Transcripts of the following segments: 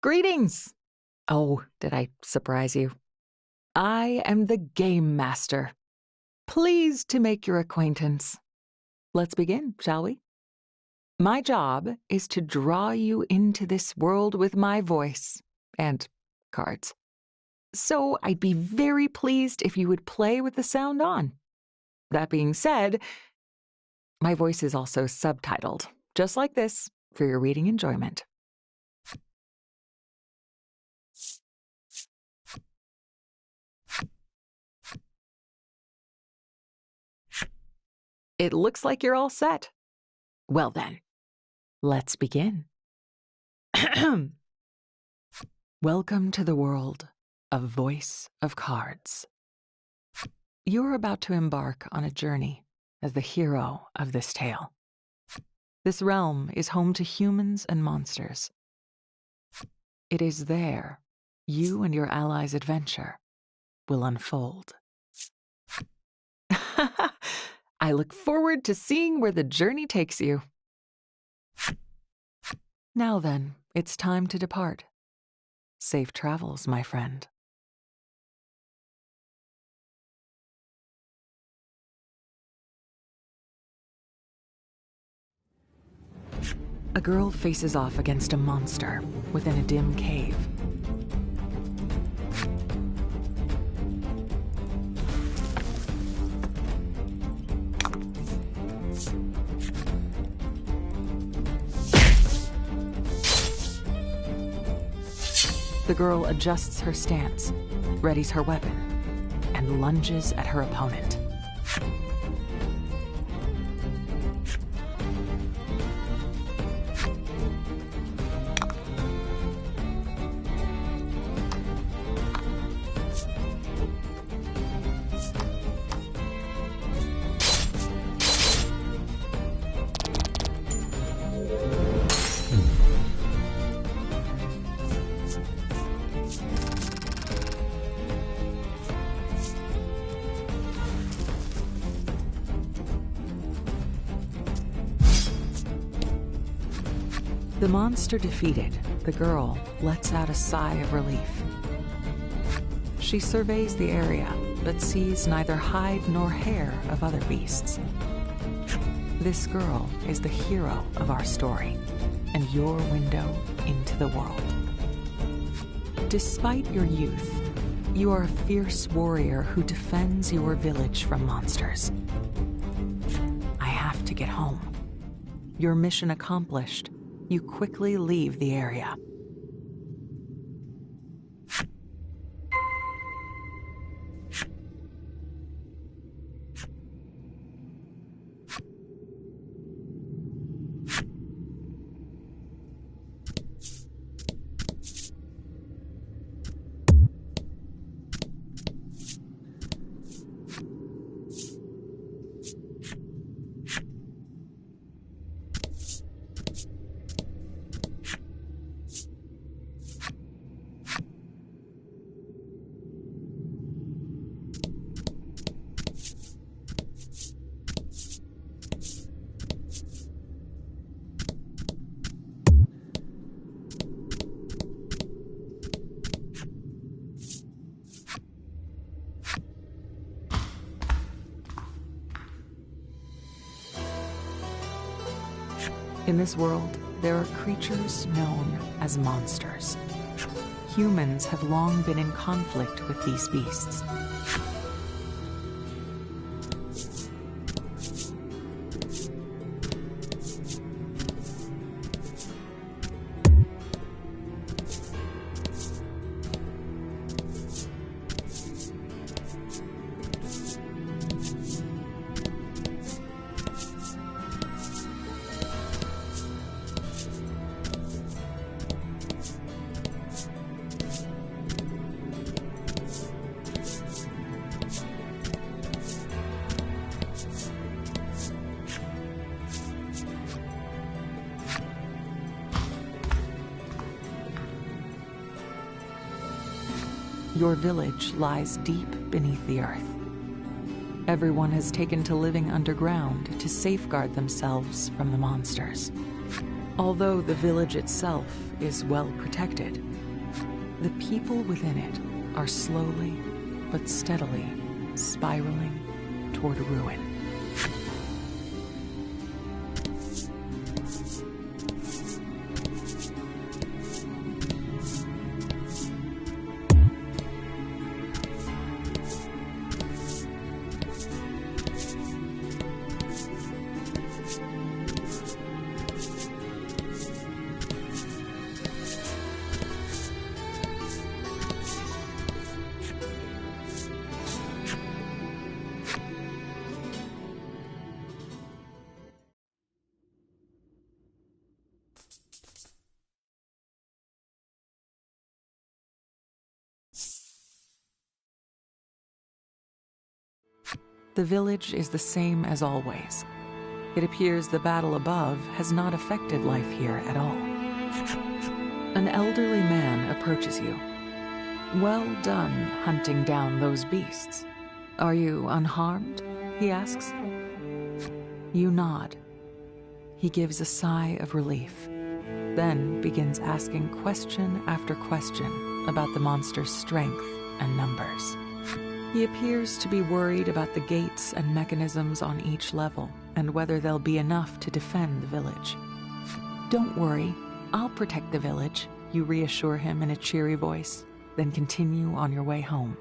Greetings! Oh, did I surprise you? I am the Game Master. Pleased to make your acquaintance. Let's begin, shall we? My job is to draw you into this world with my voice and cards. So I'd be very pleased if you would play with the sound on. That being said, my voice is also subtitled, just like this, for your reading enjoyment. It looks like you're all set. Well then, let's begin. Welcome to the world of Voice of Cards. You're about to embark on a journey as the hero of this tale. This realm is home to humans and monsters. It is there you and your allies' adventure will unfold. I look forward to seeing where the journey takes you. Now then, it's time to depart. Safe travels, my friend. A girl faces off against a monster within a dim cave. The girl adjusts her stance, readies her weapon, and lunges at her opponent. The monster defeated, the girl lets out a sigh of relief. She surveys the area, but sees neither hide nor hair of other beasts. This girl is the hero of our story, and your window into the world. Despite your youth, you are a fierce warrior who defends your village from monsters. I have to get home. Your mission accomplished, you quickly leave the area. In this world, there are creatures known as monsters. Humans have long been in conflict with these beasts. Your village lies deep beneath the earth. Everyone has taken to living underground to safeguard themselves from the monsters. Although the village itself is well protected, the people within it are slowly but steadily spiraling toward ruin. The village is the same as always. It appears the battle above has not affected life here at all. An elderly man approaches you. "Well done hunting down those beasts. Are you unharmed?" he asks. You nod. He gives a sigh of relief, then begins asking question after question about the monster's strength and numbers. He appears to be worried about the gates and mechanisms on each level and whether they'll be enough to defend the village. "Don't worry, I'll protect the village," you reassure him in a cheery voice, then continue on your way home.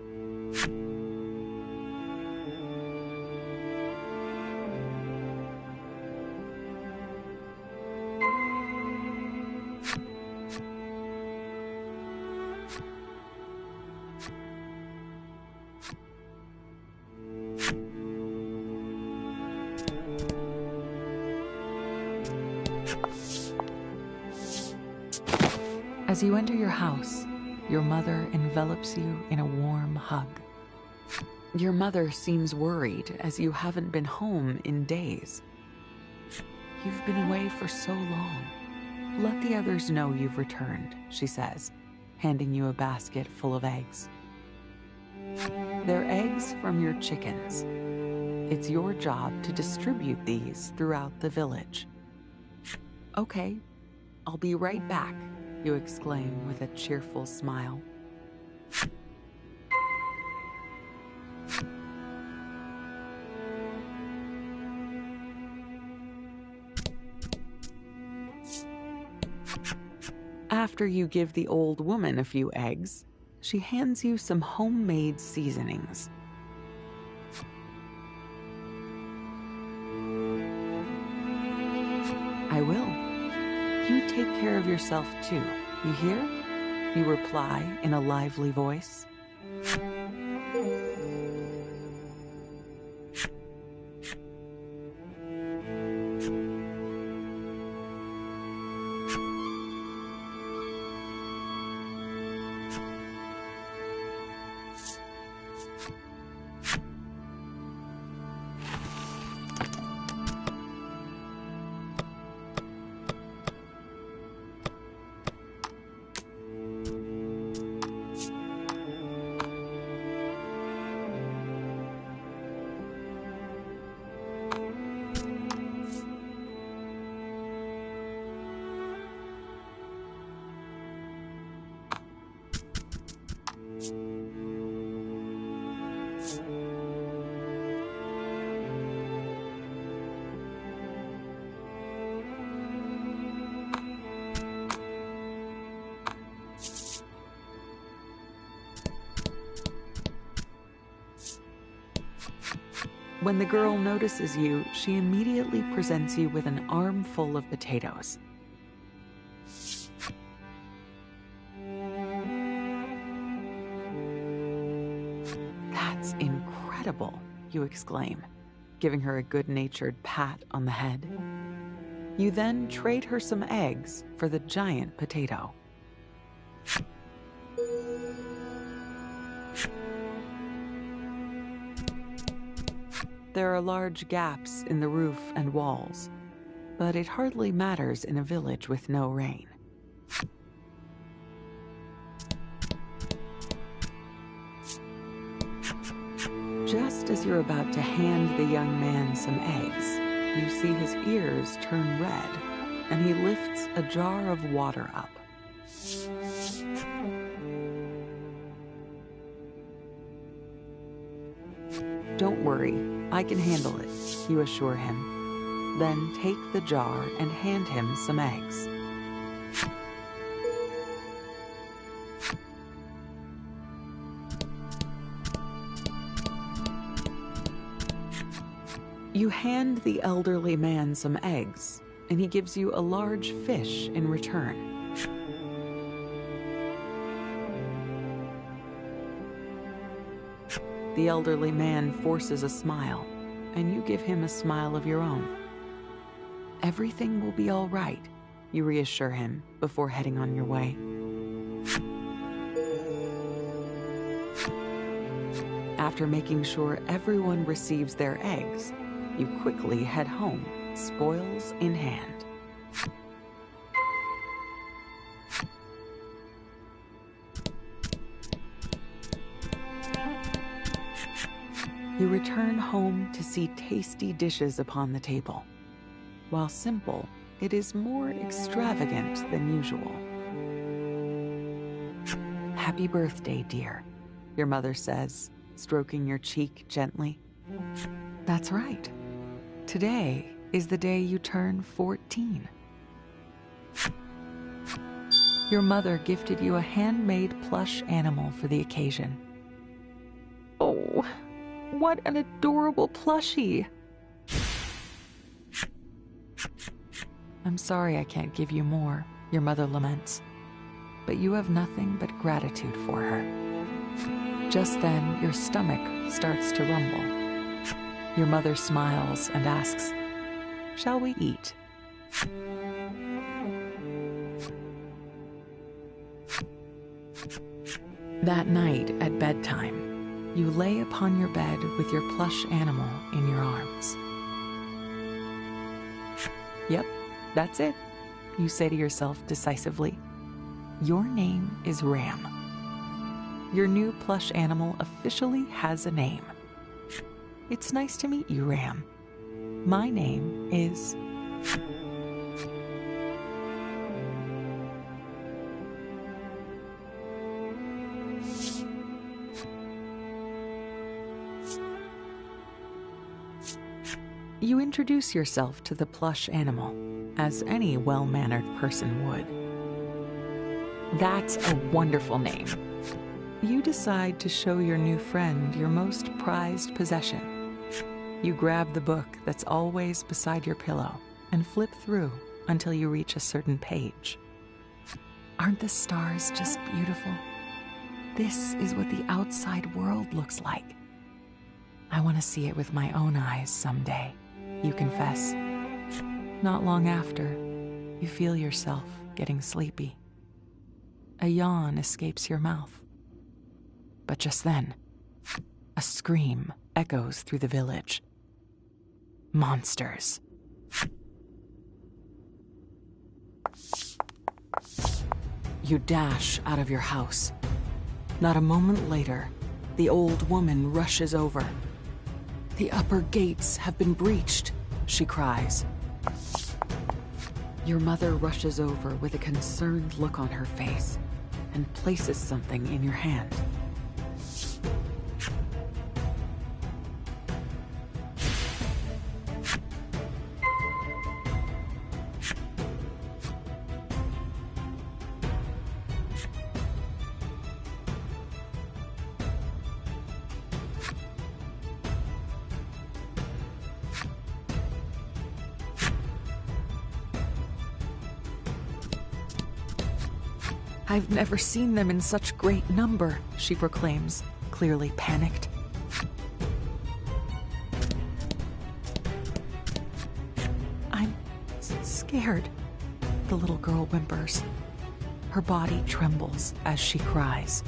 As you enter your house, your mother envelops you in a warm hug. Your mother seems worried as you haven't been home in days. "You've been away for so long. Let the others know you've returned," she says, handing you a basket full of eggs. "They're eggs from your chickens. It's your job to distribute these throughout the village." "Okay, I'll be right back," you exclaim with a cheerful smile. After you give the old woman a few eggs, she hands you some homemade seasonings. "I will. You take care of yourself too, you hear?" you reply in a lively voice. When the girl notices you, she immediately presents you with an armful of potatoes. "That's incredible," you exclaim, giving her a good-natured pat on the head. You then trade her some eggs for the giant potato. There are large gaps in the roof and walls, but it hardly matters in a village with no rain. Just as you're about to hand the young man some eggs, you see his ears turn red, and he lifts a jar of water up. "Don't worry, I can handle it," you assure him. Then take the jar and hand him some eggs. You hand the elderly man some eggs, and he gives you a large fish in return. The elderly man forces a smile, and you give him a smile of your own. "Everything will be all right," you reassure him before heading on your way. After making sure everyone receives their eggs, you quickly head home, spoils in hand. You return home to see tasty dishes upon the table. While simple, it is more extravagant than usual. "Happy birthday, dear," your mother says, stroking your cheek gently. "That's right. Today is the day you turn 14. Your mother gifted you a handmade plush animal for the occasion. "Oh, what an adorable plushie!" "I'm sorry I can't give you more," your mother laments, but you have nothing but gratitude for her. Just then, your stomach starts to rumble. Your mother smiles and asks, "Shall we eat?" That night at bedtime, you lay upon your bed with your plush animal in your arms. "Yep, that's it," you say to yourself decisively. "Your name is Ram." Your new plush animal officially has a name. "It's nice to meet you, Ram. My name is..." You introduce yourself to the plush animal, as any well-mannered person would. "That's a wonderful name." You decide to show your new friend your most prized possession. You grab the book that's always beside your pillow and flip through until you reach a certain page. "Aren't the stars just beautiful? This is what the outside world looks like. I want to see it with my own eyes someday," you confess. Not long after, you feel yourself getting sleepy. A yawn escapes your mouth. But just then, a scream echoes through the village. Monsters. You dash out of your house. Not a moment later, the old woman rushes over. "The upper gates have been breached," she cries. Your mother rushes over with a concerned look on her face and places something in your hand. "I've never seen them in such great number," she proclaims, clearly panicked. "I'm scared," the little girl whimpers. Her body trembles as she cries.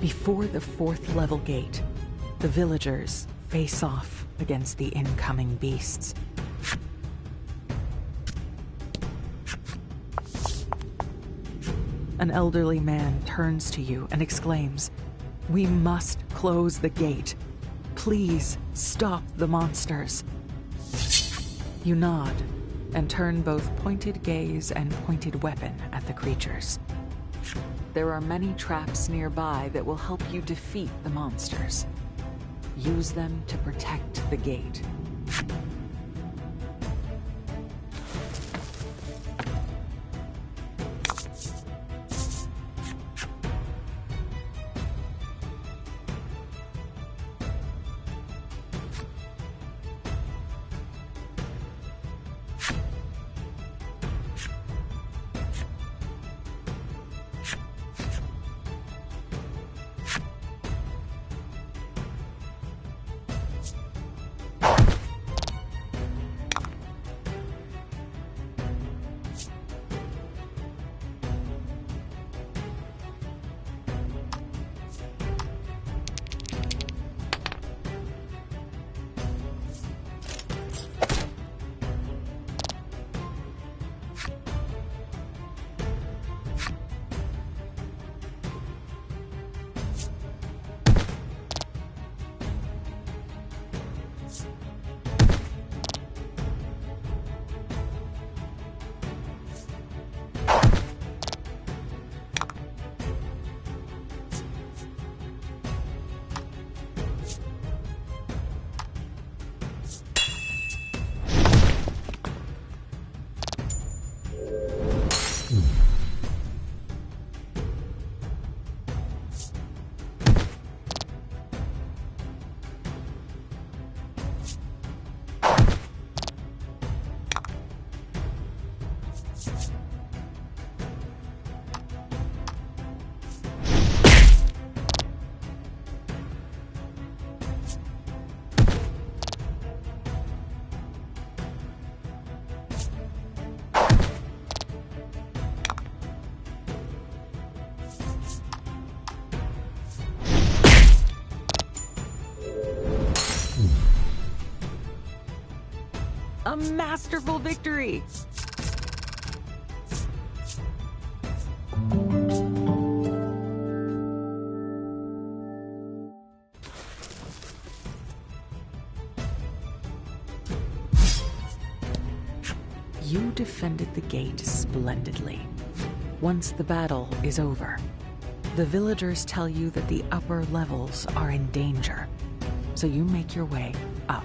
Before the 4th level gate, the villagers face off against the incoming beasts. An elderly man turns to you and exclaims, "We must close the gate. Please stop the monsters." You nod and turn both pointed gaze and pointed weapon at the creatures. There are many traps nearby that will help you defeat the monsters. Use them to protect the gate. A masterful victory! You defended the gate splendidly. Once the battle is over, the villagers tell you that the upper levels are in danger, so you make your way up.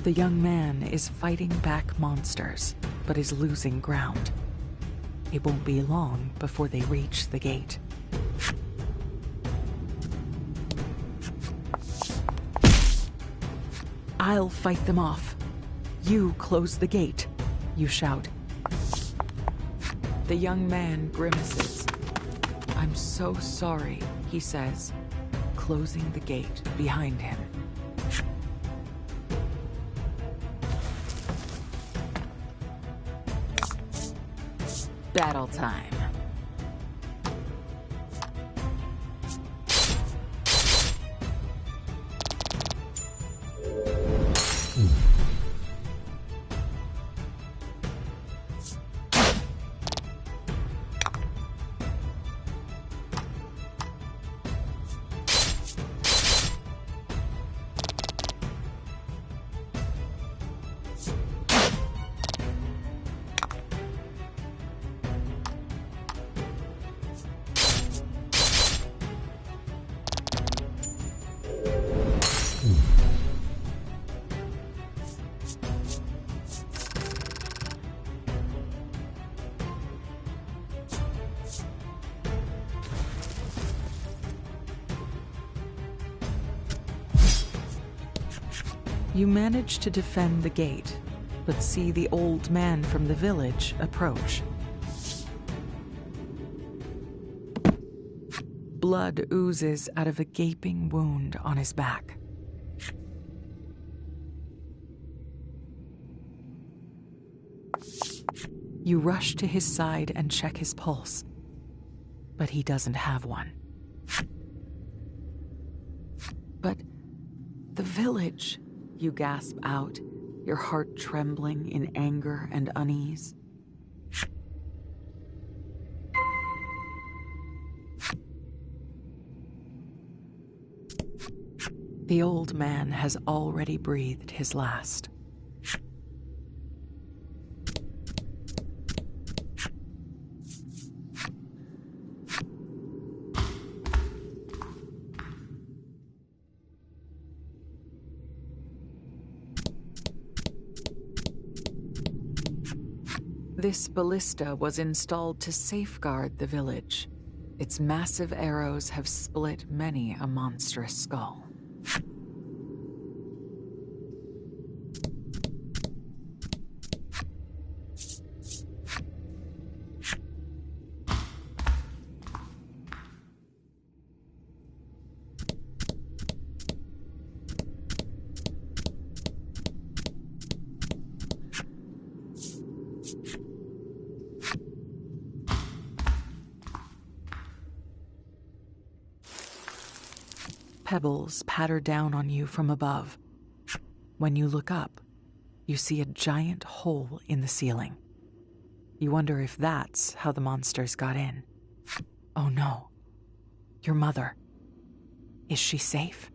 The young man is fighting back monsters, but is losing ground. It won't be long before they reach the gate. "I'll fight them off. You close the gate," you shout. The young man grimaces. "I'm so sorry," he says, closing the gate behind him. Battle time. You manage to defend the gate, but see the old man from the village approach. Blood oozes out of a gaping wound on his back. You rush to his side and check his pulse, but he doesn't have one. But the village, you gasp out, your heart trembling in anger and unease. The old man has already breathed his last. This ballista was installed to safeguard the village. Its massive arrows have split many a monstrous skull. Pebbles patter down on you from above. When you look up, you see a giant hole in the ceiling. You wonder if that's how the monsters got in. Oh no. Your mother. Is she safe?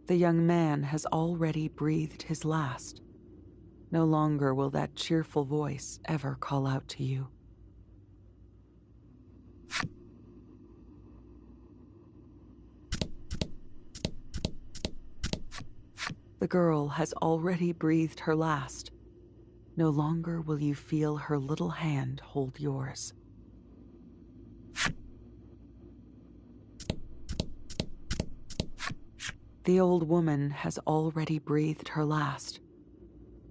The young man has already breathed his last. No longer will that cheerful voice ever call out to you. The girl has already breathed her last. No longer will you feel her little hand hold yours. The old woman has already breathed her last.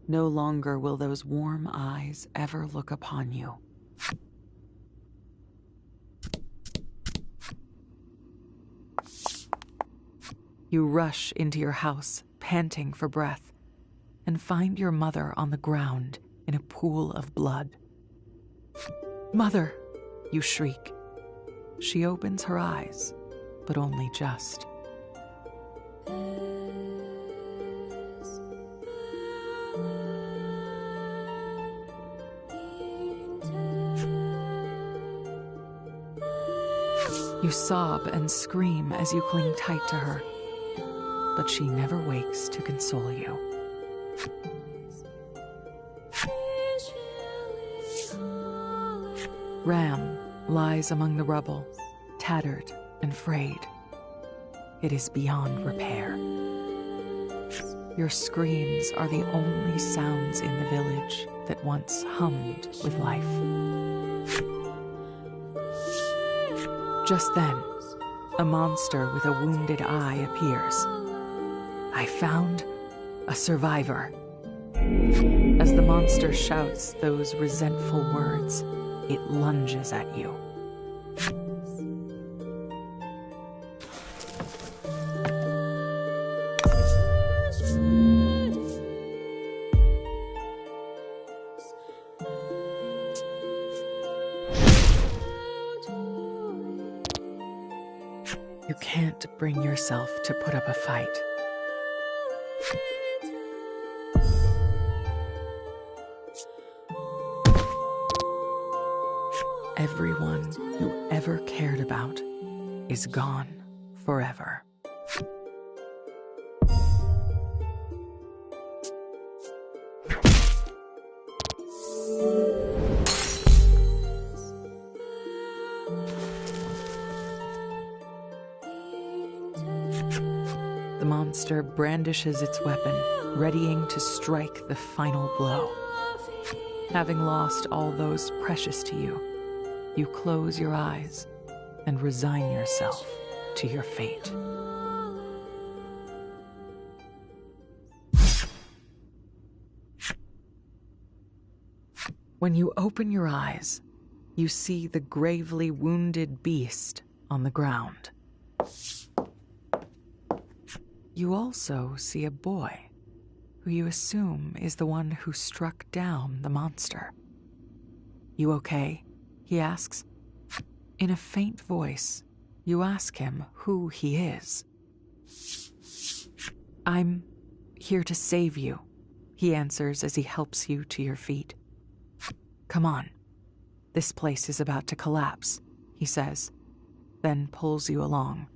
No longer will those warm eyes ever look upon you. You rush into your house, panting for breath, and find your mother on the ground in a pool of blood. "Mother!" you shriek. She opens her eyes, but only just. You sob and scream as you cling tight to her, but she never wakes to console you. Ram lies among the rubble, tattered and frayed. It is beyond repair. Your screams are the only sounds in the village that once hummed with life. Just then, a monster with a wounded eye appears. "I found a survivor." As the monster shouts those resentful words, it lunges at you. You can't bring yourself to put up a fight. Everyone you ever cared about is gone forever. The monster brandishes its weapon, readying to strike the final blow. Having lost all those precious to you, you close your eyes and resign yourself to your fate. When you open your eyes, you see the gravely wounded beast on the ground. You also see a boy who you assume is the one who struck down the monster. "You okay?" he asks. In a faint voice, you ask him who he is. "I'm here to save you," he answers as he helps you to your feet. "Come on. This place is about to collapse," he says, then pulls you along.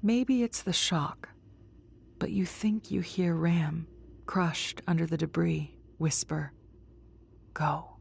Maybe it's the shock, but you think you hear Ram, crushed under the debris, whisper, "Go."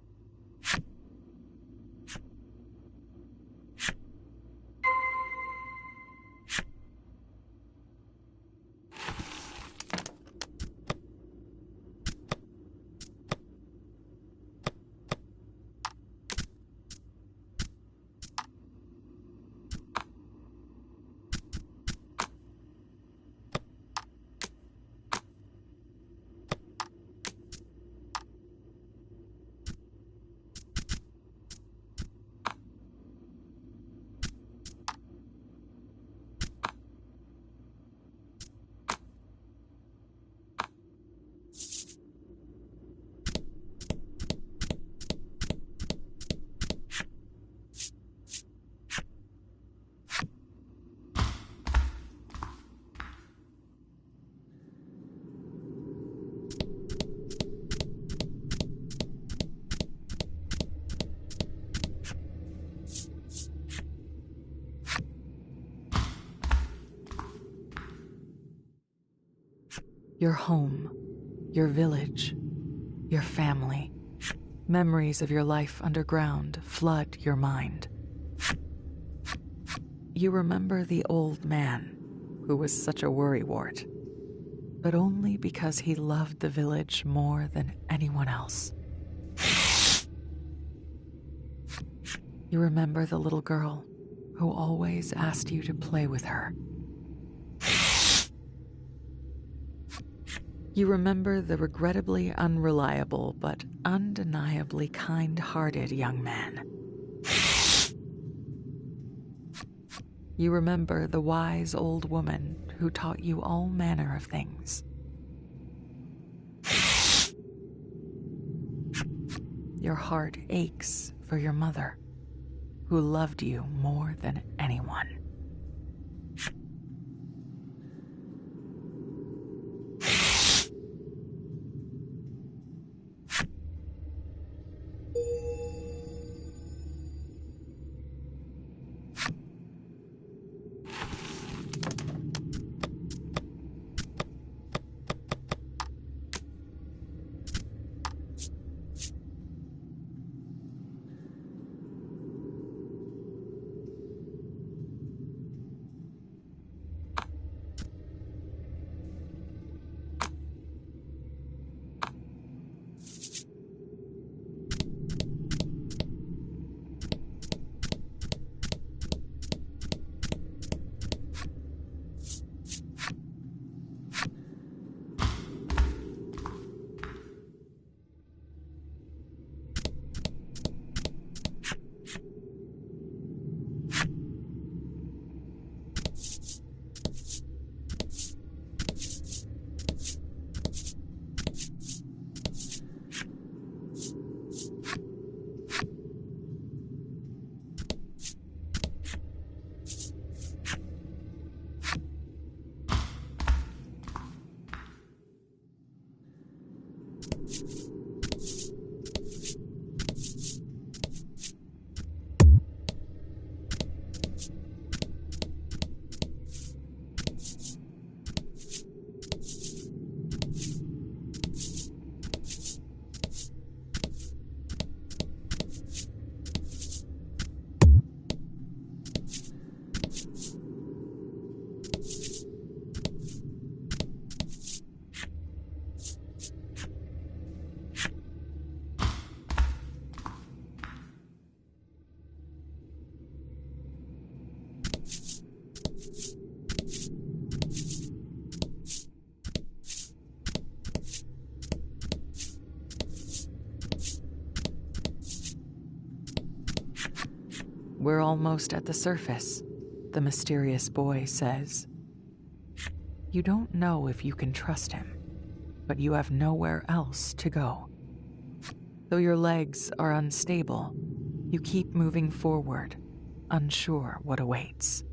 Your home, your village, your family, memories of your life underground flood your mind. You remember the old man who was such a worrywart, but only because he loved the village more than anyone else. You remember the little girl who always asked you to play with her. You remember the regrettably unreliable but undeniably kind-hearted young man. You remember the wise old woman who taught you all manner of things. Your heart aches for your mother, who loved you more than anyone. we're almost at the surface, the mysterious boy says. You don't know if you can trust him, but you have nowhere else to go. Though your legs are unstable, you keep moving forward, unsure what awaits.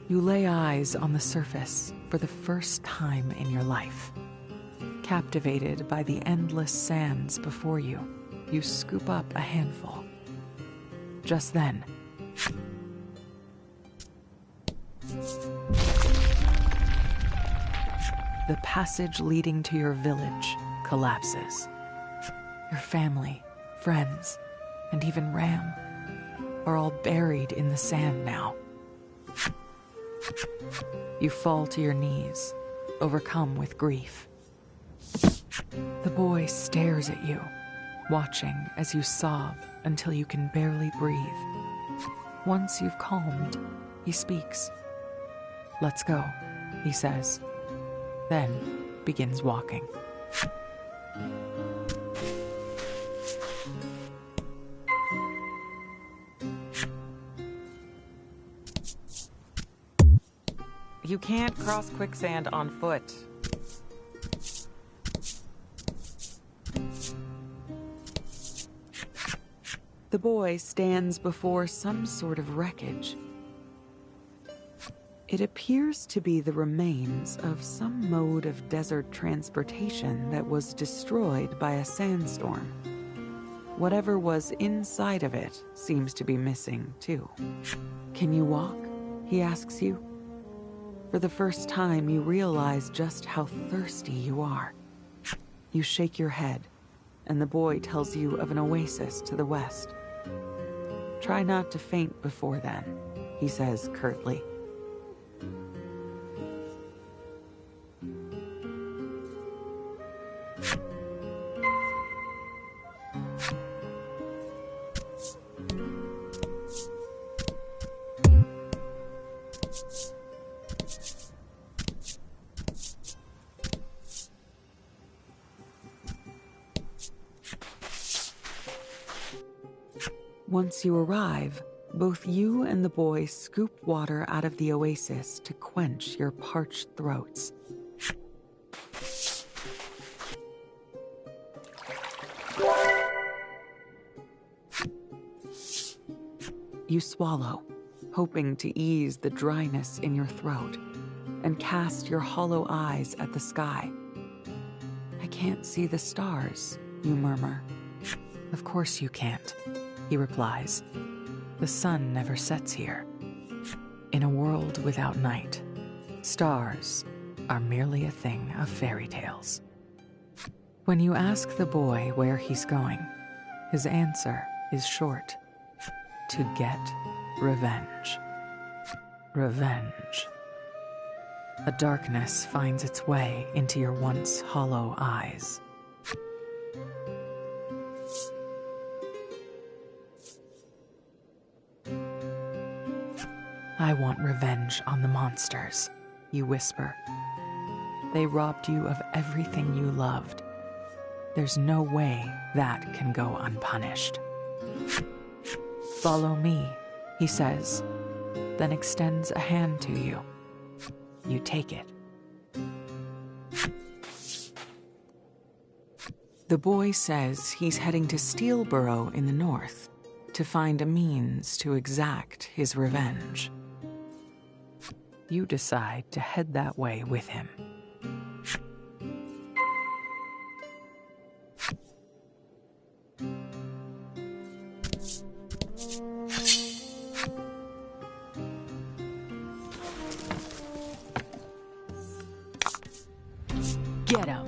You lay eyes on the surface for the first time in your life. Captivated by the endless sands before you, you scoop up a handful. Just then, the passage leading to your village collapses. Your family, friends, and even Ram are all buried in the sand now. You fall to your knees, overcome with grief. The boy stares at you, watching as you sob until you can barely breathe. Once you've calmed, he speaks. "Let's go," he says, then begins walking. You can't cross quicksand on foot. The boy stands before some sort of wreckage. It appears to be the remains of some mode of desert transportation that was destroyed by a sandstorm. Whatever was inside of it seems to be missing, too. "Can you walk?" he asks you. For the first time, you realize just how thirsty you are. You shake your head, and the boy tells you of an oasis to the west. "Try not to faint before then," he says curtly. Once you arrive, both you and the boy scoop water out of the oasis to quench your parched throats. You swallow, hoping to ease the dryness in your throat, and cast your hollow eyes at the sky. "I can't see the stars," you murmur. "Of course you can't," he replies. "The sun never sets here. In a world without night, stars are merely a thing of fairy tales." When you ask the boy where he's going, his answer is short: to get revenge. Revenge. A darkness finds its way into your once hollow eyes. I want revenge on the monsters, you whisper. They robbed you of everything you loved. There's no way that can go unpunished. Follow me, he says, then extends a hand to you. You take it. The boy says he's heading to Steelborough in the north to find a means to exact his revenge. You decide to head that way with him. Get him!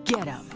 Get him!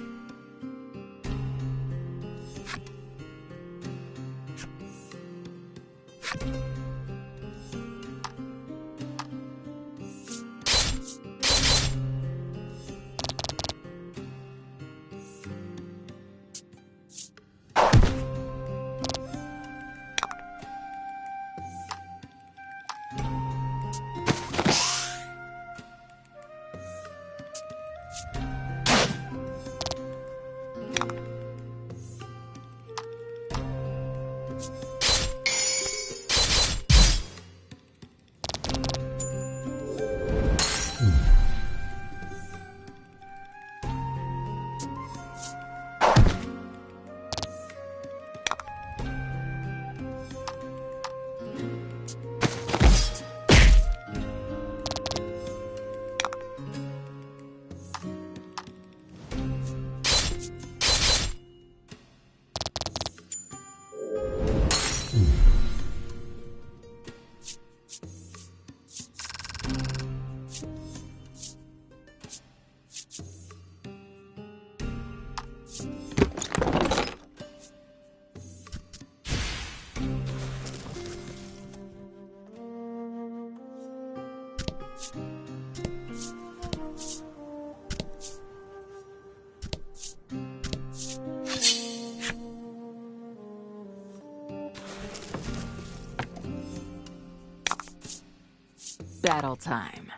Battle time.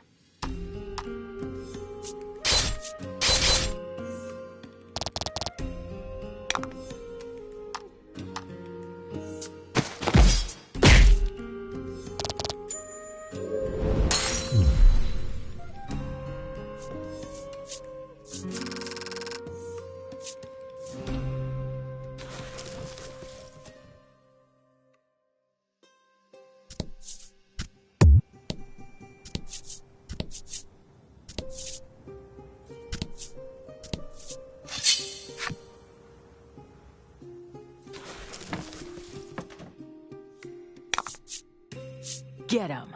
Get him!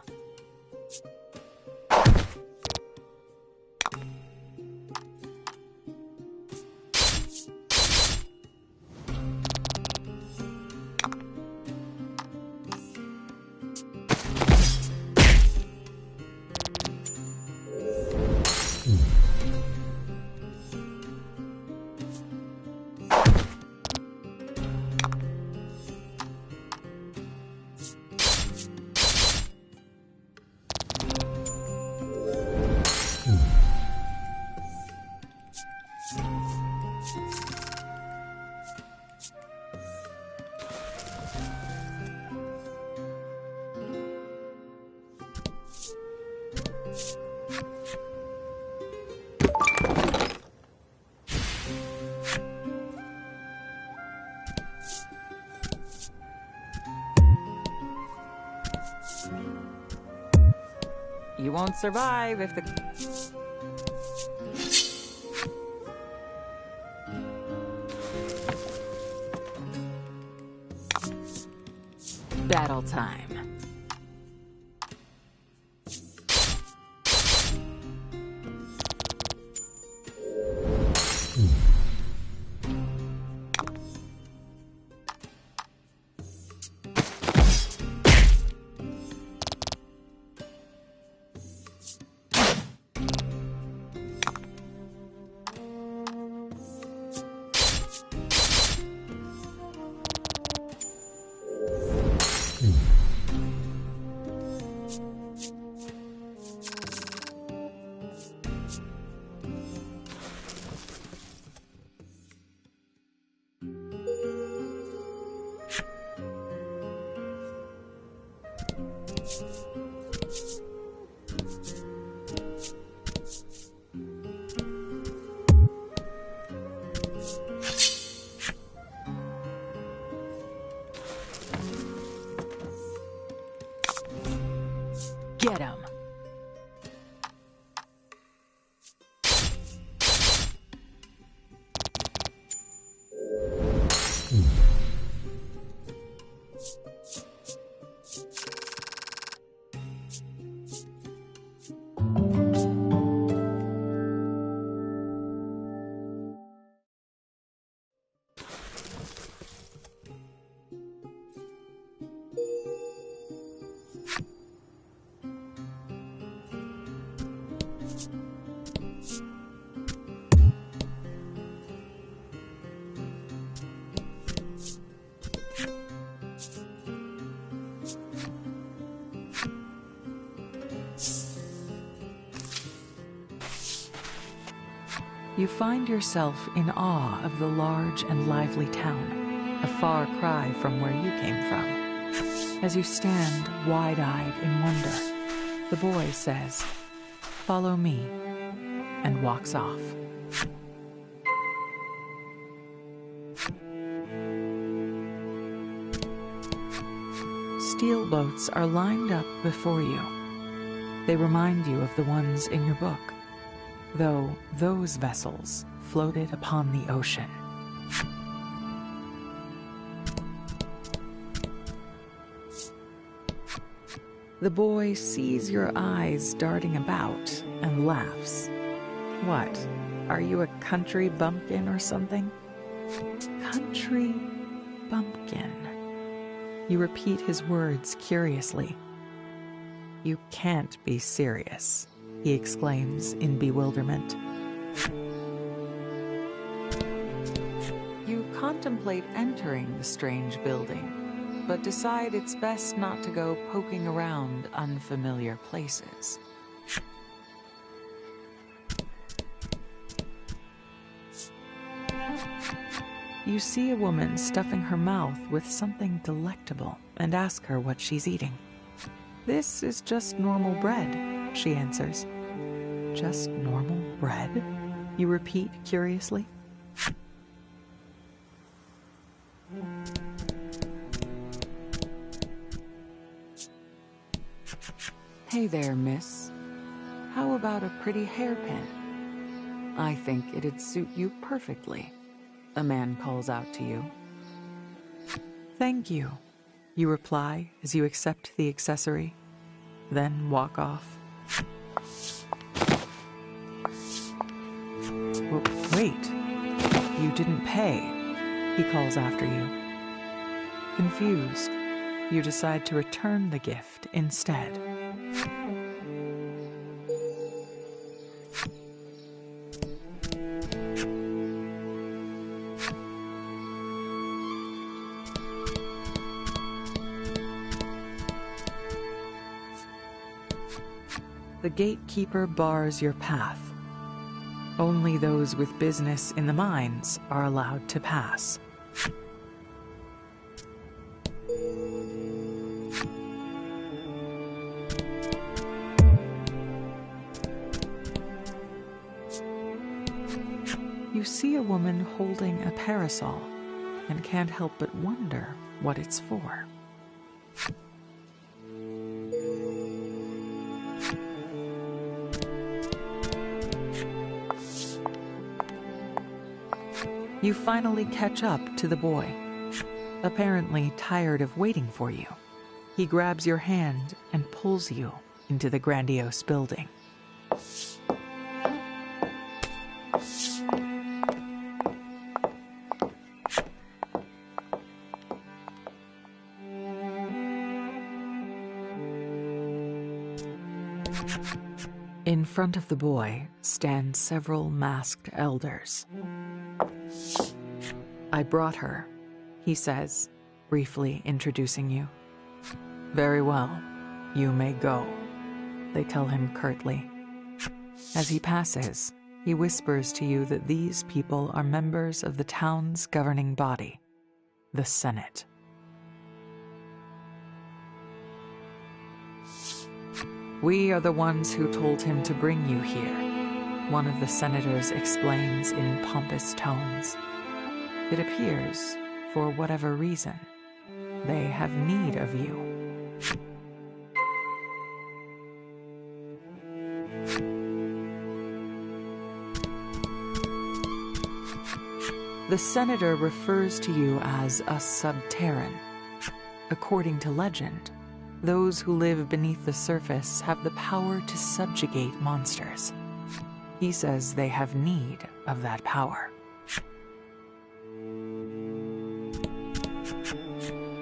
You won't survive if the... Battle time. Get him. You find yourself in awe of the large and lively town, a far cry from where you came from. As you stand wide-eyed in wonder, the boy says, "Follow me," and walks off. Steel boats are lined up before you. They remind you of the ones in your book, though those vessels floated upon the ocean. The boy sees your eyes darting about and laughs. What, are you a country bumpkin or something? Country bumpkin. You repeat his words curiously. You can't be serious, he exclaims in bewilderment. You contemplate entering the strange building, but decide it's best not to go poking around unfamiliar places. You see a woman stuffing her mouth with something delectable and ask her what she's eating. "This is just normal bread," she answers. "Just normal bread?" you repeat curiously. "Hey there, miss. How about a pretty hairpin? I think it'd suit you perfectly," a man calls out to you. "Thank you," you reply as you accept the accessory, then walk off. Wait, you didn't pay, he calls after you. Confused, you decide to return the gift instead. The gatekeeper bars your path. Only those with business in the mines are allowed to pass. You see a woman holding a parasol and can't help but wonder what it's for. You finally catch up to the boy, apparently tired of waiting for you. He grabs your hand and pulls you into the grandiose building. In front of the boy stand several masked elders. "I brought her," he says, briefly introducing you. "Very well, you may go," they tell him curtly. As he passes, he whispers to you that these people are members of the town's governing body, the Senate. "We are the ones who told him to bring you here," one of the senators explains in pompous tones. "It appears, for whatever reason, they have need of you." The senator refers to you as a subterran. According to legend, those who live beneath the surface have the power to subjugate monsters. He says they have need of that power.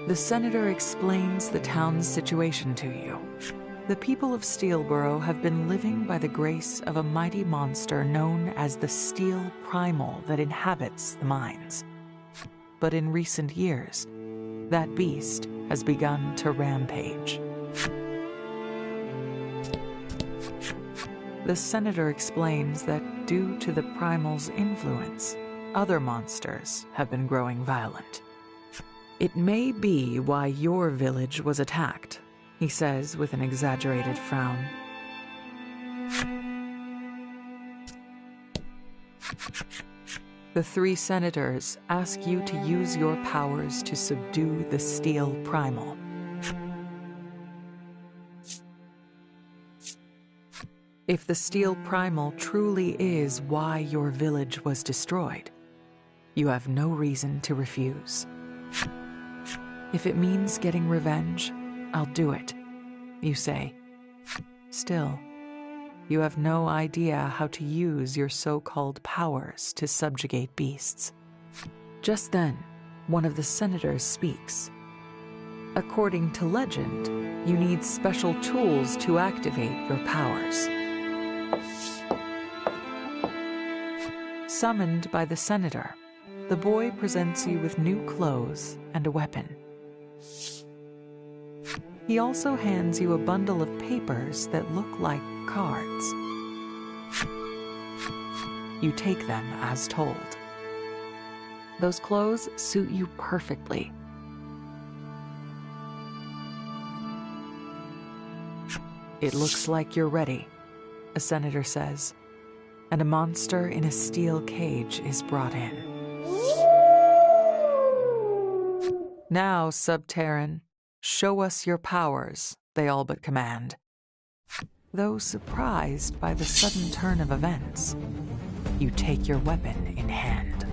The senator explains the town's situation to you. The people of Steelborough have been living by the grace of a mighty monster known as the Steel Primal that inhabits the mines. But in recent years, that beast has begun to rampage. The senator explains that due to the primal's influence, other monsters have been growing violent. "It may be why your village was attacked," he says with an exaggerated frown. The three senators ask you to use your powers to subdue the Steel Primal. If the Steel Primal truly is why your village was destroyed, you have no reason to refuse. "If it means getting revenge, I'll do it," you say. Still, you have no idea how to use your so-called powers to subjugate beasts. Just then, one of the senators speaks. "According to legend, you need special tools to activate your powers." Summoned by the senator, the boy presents you with new clothes and a weapon. He also hands you a bundle of papers that look like cards. You take them as told. "Those clothes suit you perfectly." "It looks like you're ready," a senator says, and a monster in a steel cage is brought in. "Now, subterran, show us your powers," they all but command. Though surprised by the sudden turn of events, you take your weapon in hand.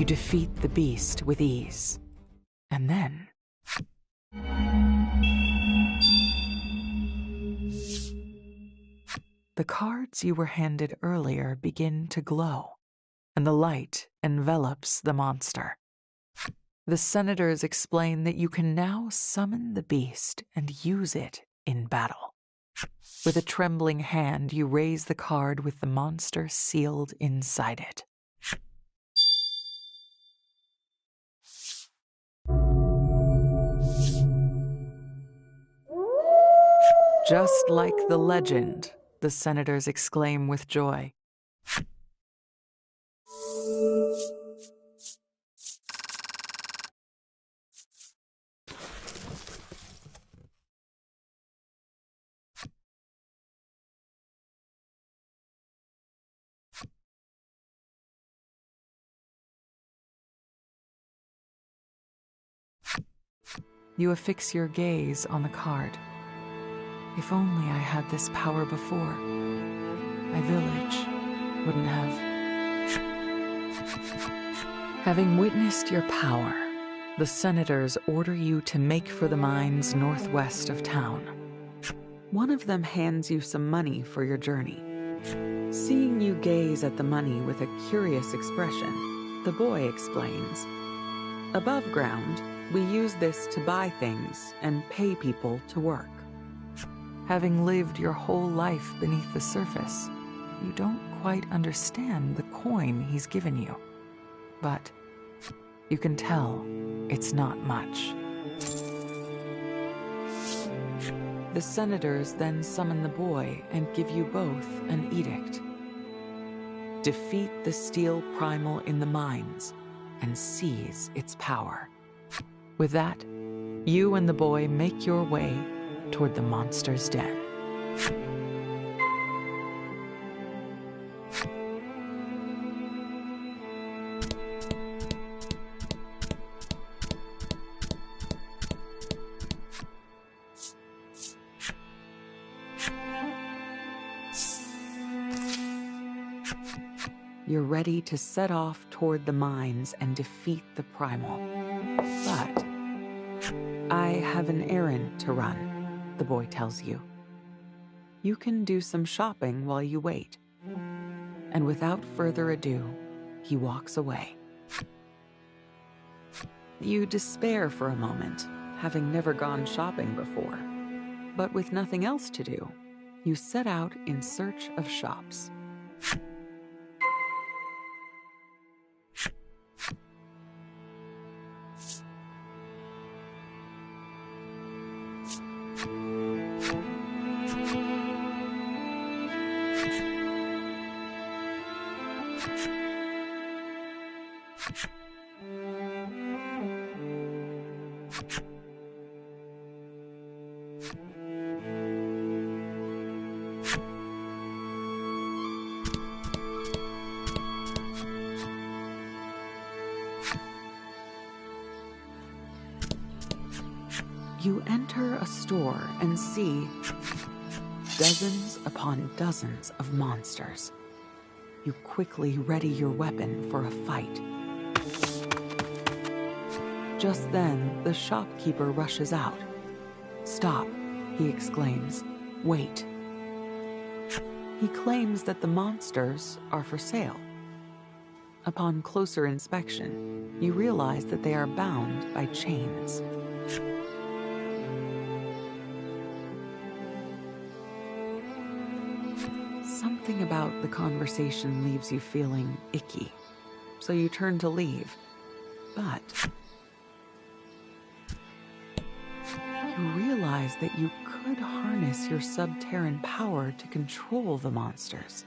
You defeat the beast with ease. And then... the cards you were handed earlier begin to glow, and the light envelops the monster. The senators explain that you can now summon the beast and use it in battle. With a trembling hand, you raise the card with the monster sealed inside it. Just like the legend, the senators exclaim with joy. You affix your gaze on the card. If only I had this power before, my village wouldn't have. Having witnessed your power, the senators order you to make for the mines northwest of town. One of them hands you some money for your journey. Seeing you gaze at the money with a curious expression, the boy explains, "Above ground, we use this to buy things and pay people to work. Having lived your whole life beneath the surface, you don't quite understand the coin he's given you. But you can tell it's not much." The senators then summon the boy and give you both an edict. Defeat the steel primal in the mines and seize its power. With that, you and the boy make your way toward the monster's den. You're ready to set off toward the mines and defeat the primal. But I have an errand to run, the boy tells you. You can do some shopping while you wait. And without further ado, he walks away. You despair for a moment, having never gone shopping before. But with nothing else to do, you set out in search of shops. You enter a store and see dozens upon dozens of monsters. You quickly ready your weapon for a fight. Just then, the shopkeeper rushes out. "Stop," he exclaims. "Wait." He claims that the monsters are for sale. Upon closer inspection, you realize that they are bound by chains. Something about the conversation leaves you feeling icky, so you turn to leave. But you realize that you could harness your subterran power to control the monsters.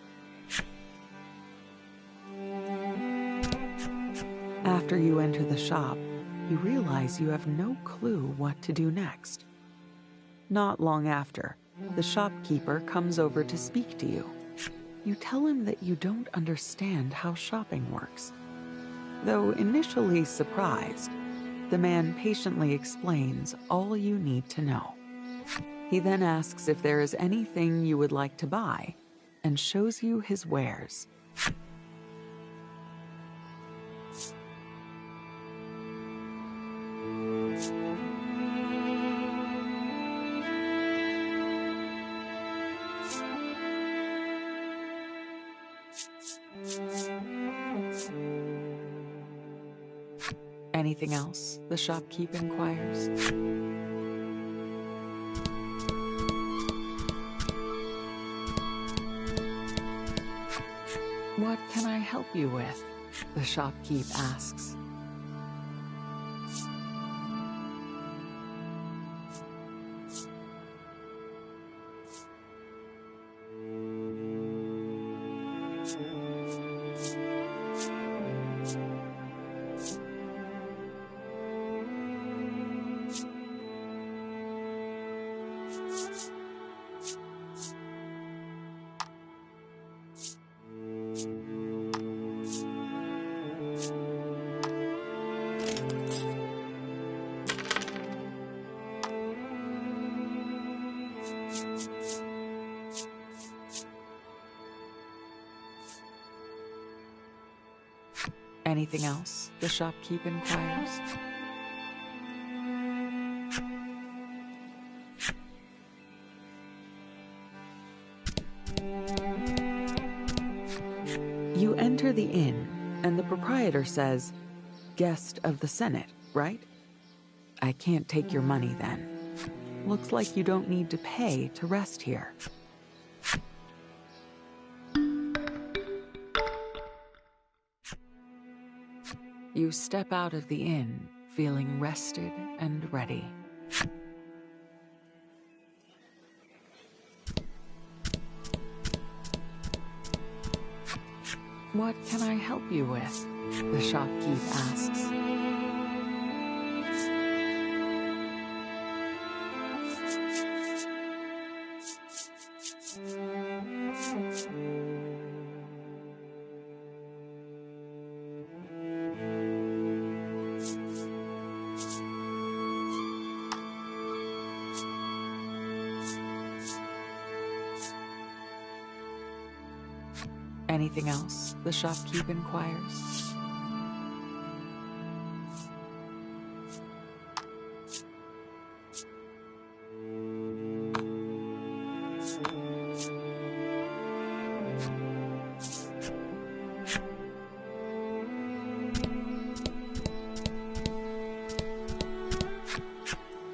After you enter the shop, you realize you have no clue what to do next. Not long after, the shopkeeper comes over to speak to you. You tell him that you don't understand how shopping works. Though initially surprised, the man patiently explains all you need to know. He then asks if there is anything you would like to buy and shows you his wares. Anything else? The shopkeep inquires. What can I help you with? The shopkeep asks. Anything else? The shopkeep inquires. You enter the inn, and the proprietor says, "Guest of the Senate, right? I can't take your money then. Looks like you don't need to pay to rest here." You step out of the inn, feeling rested and ready. What can I help you with? The shopkeep asks. Anything else? The shopkeep inquires.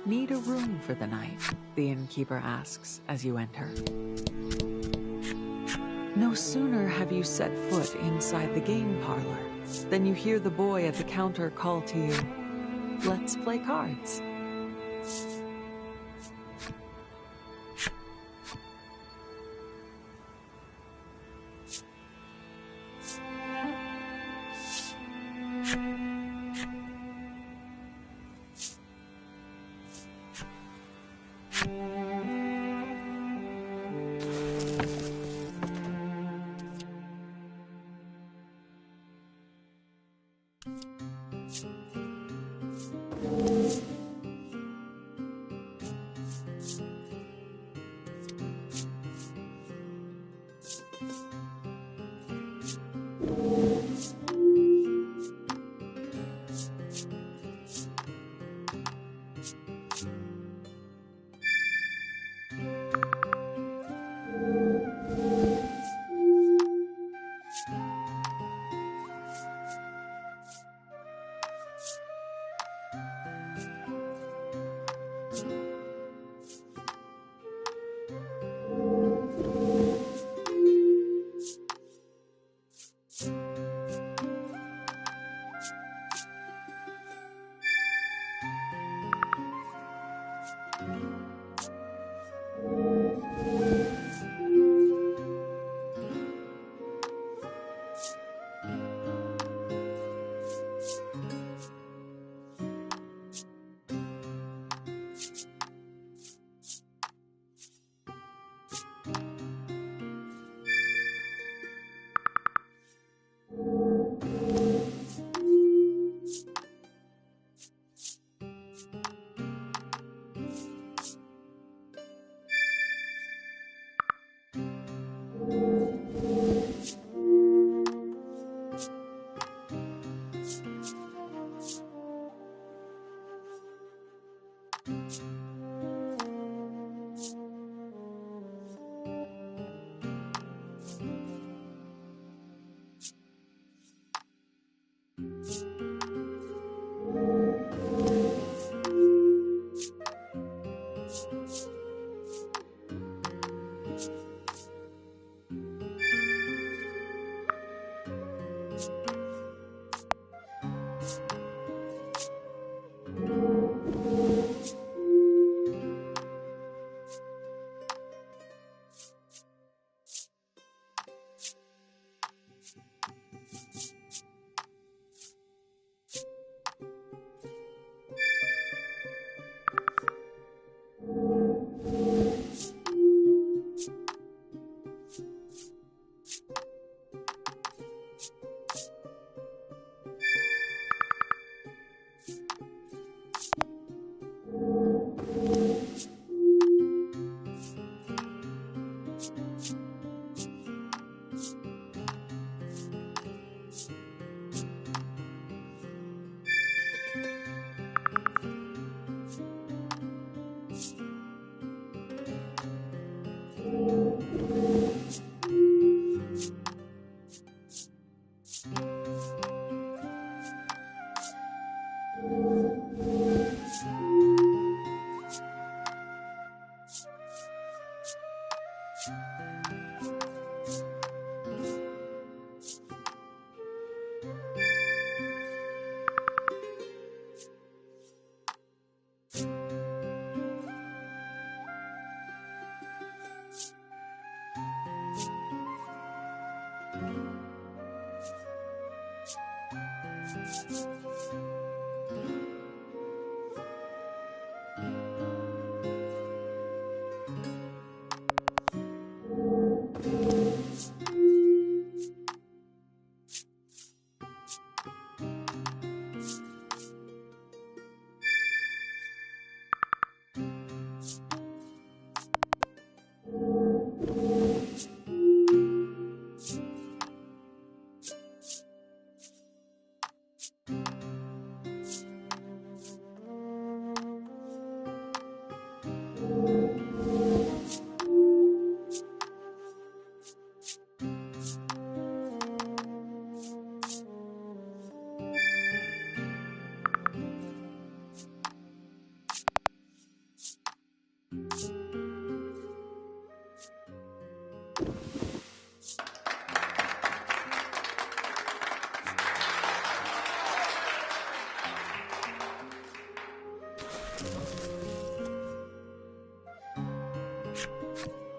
Need a room for the night? The innkeeper asks as you enter. No sooner have you set foot inside the game parlor than you hear the boy at the counter call to you, "Let's play cards."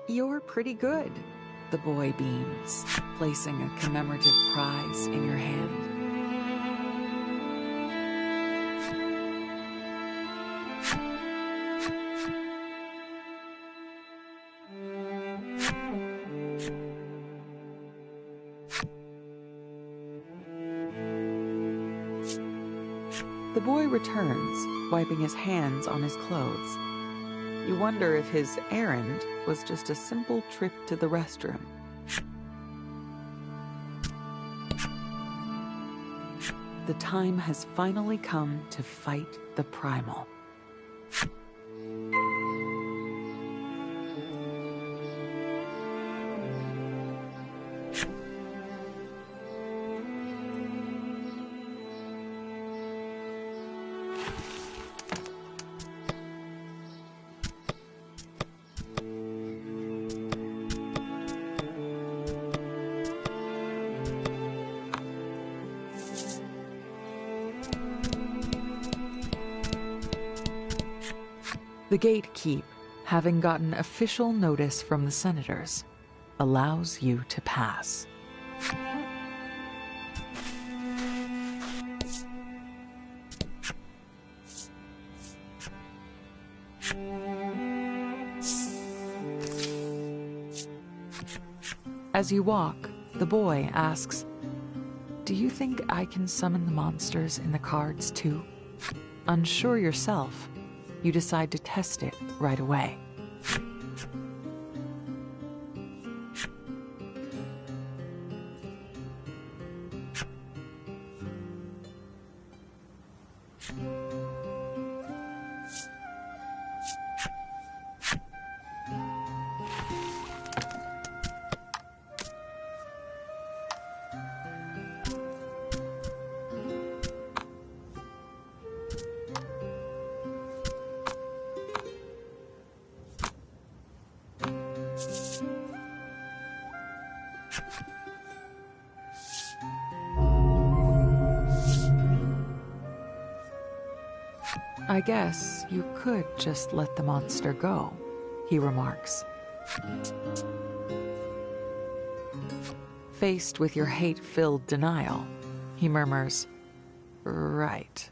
You're pretty good, the boy beams, placing a commemorative prize in your hand. The boy returns, wiping his hands on his clothes. You wonder if his errand was just a simple trip to the restroom. The time has finally come to fight the primal. The gatekeep, having gotten official notice from the senators, allows you to pass. As you walk, the boy asks, "Do you think I can summon the monsters in the cards too?" Unsure yourself, you decide to test it right away. "I guess you could just let the monster go," he remarks. Faced with your hate-filled denial, he murmurs, "Right."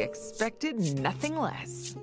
expected nothing less.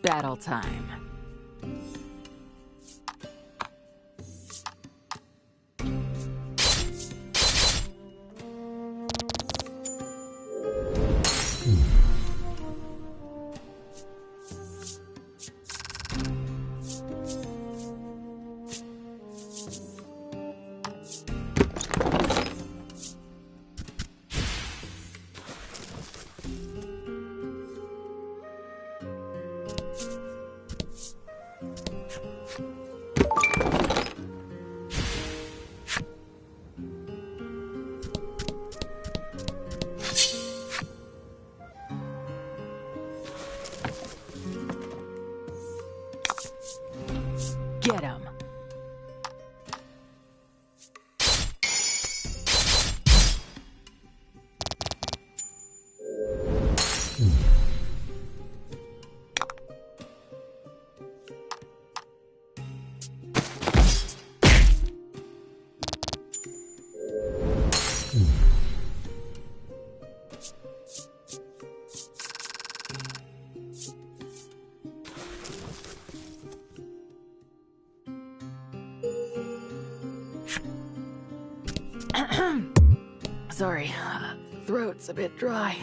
Battle time. Get him. Sorry, throat's a bit dry.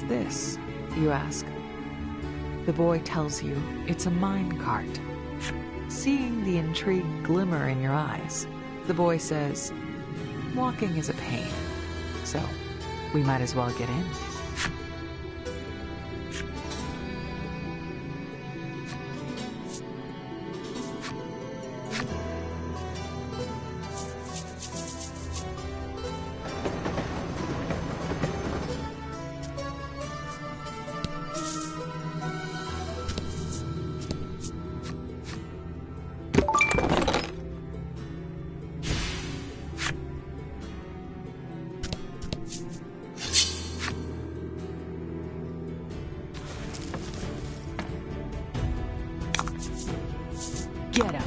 this, you ask? The boy tells you it's a mine cart. Seeing the intrigue glimmer in your eyes, the boy says, walking is a pain, so we might as well get in. Get him.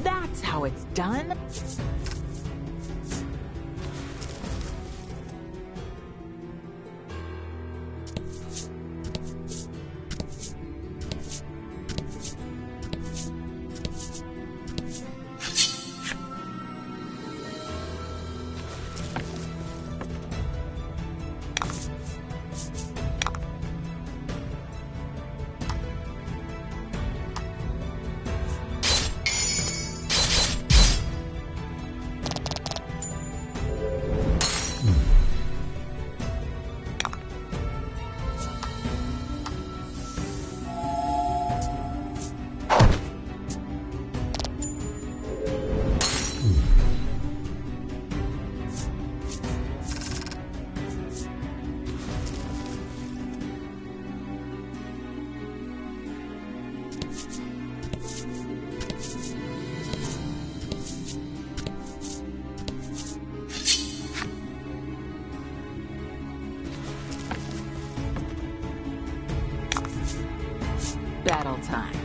That's how it's done. Battle time.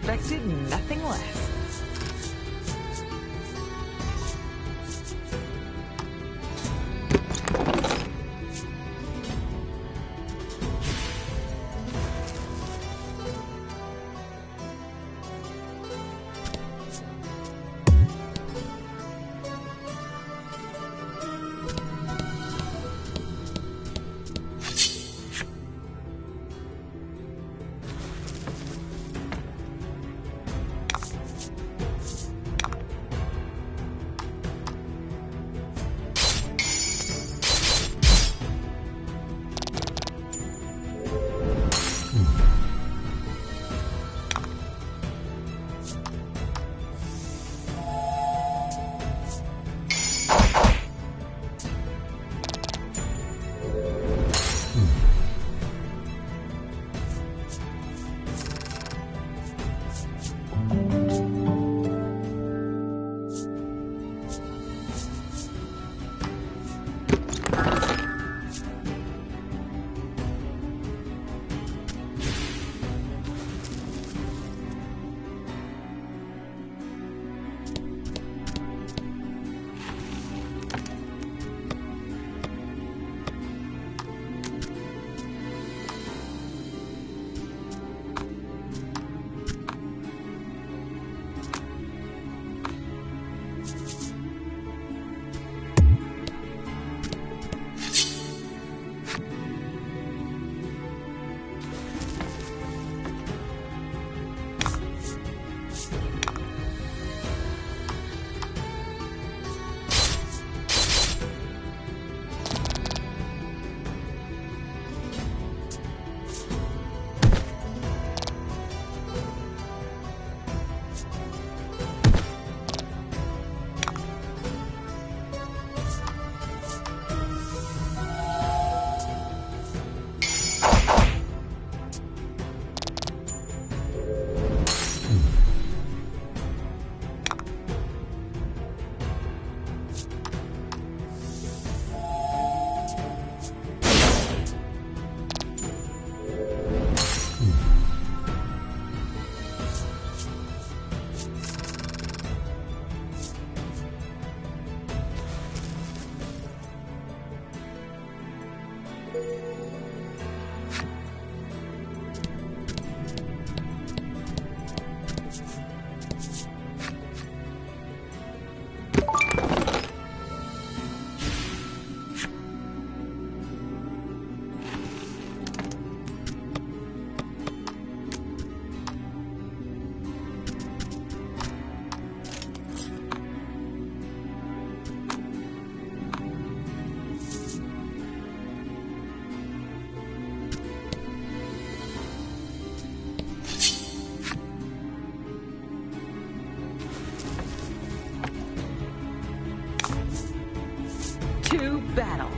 expected nothing less. To battle.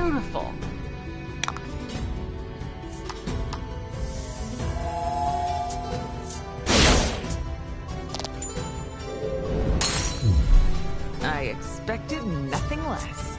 beautiful. I expected nothing less.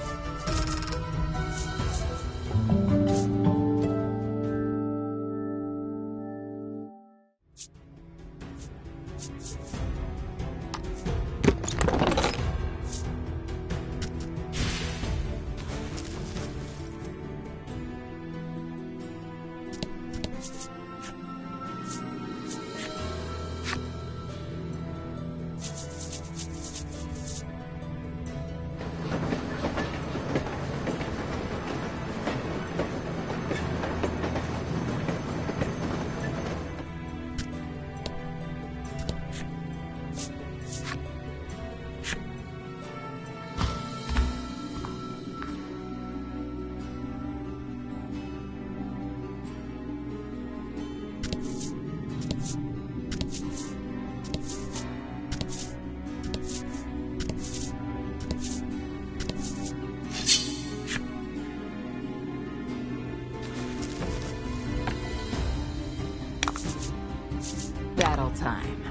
Battle time.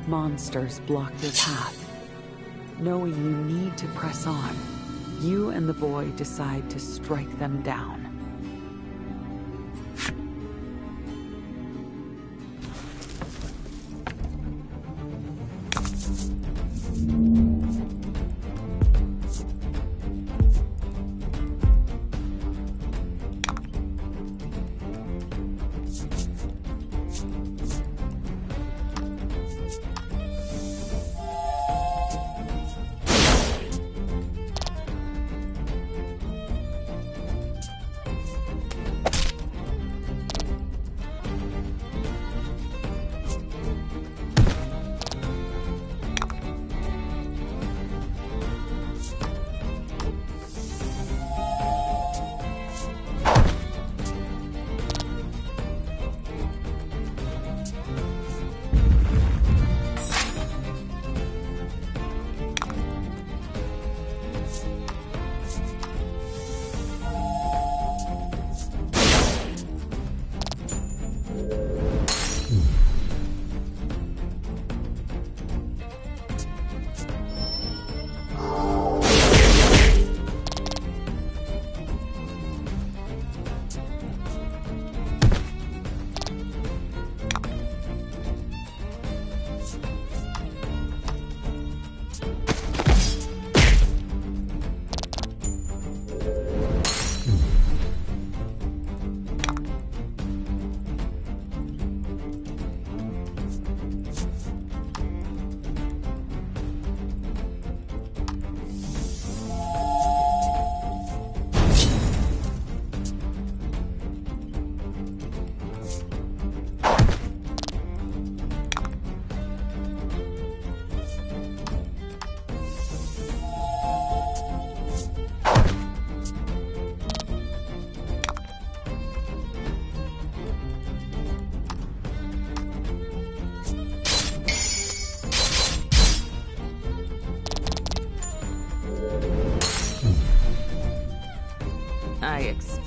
Monsters block your path. Knowing you need to press on, you and the boy decide to strike them down.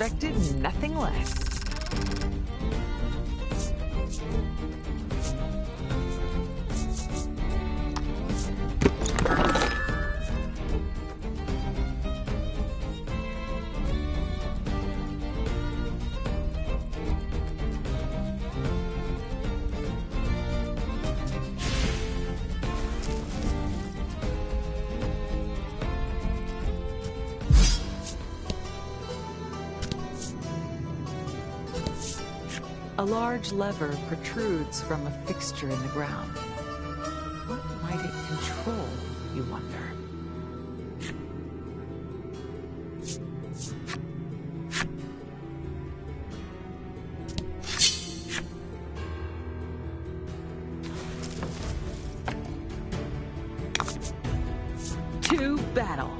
expected nothing less. A large lever protrudes from a fixture in the ground. What might it control, you wonder? To battle!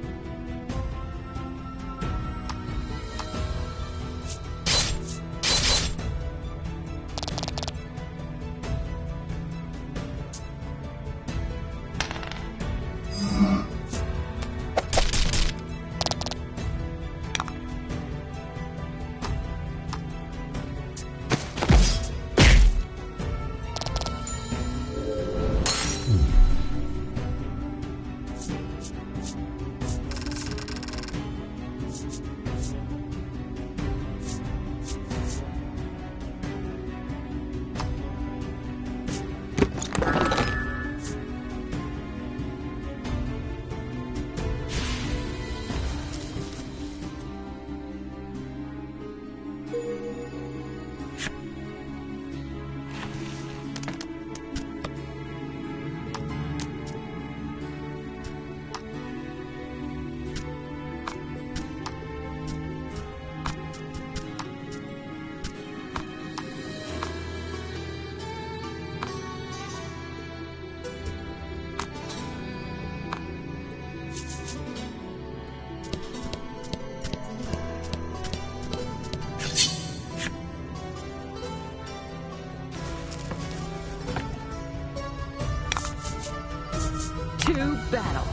To battle!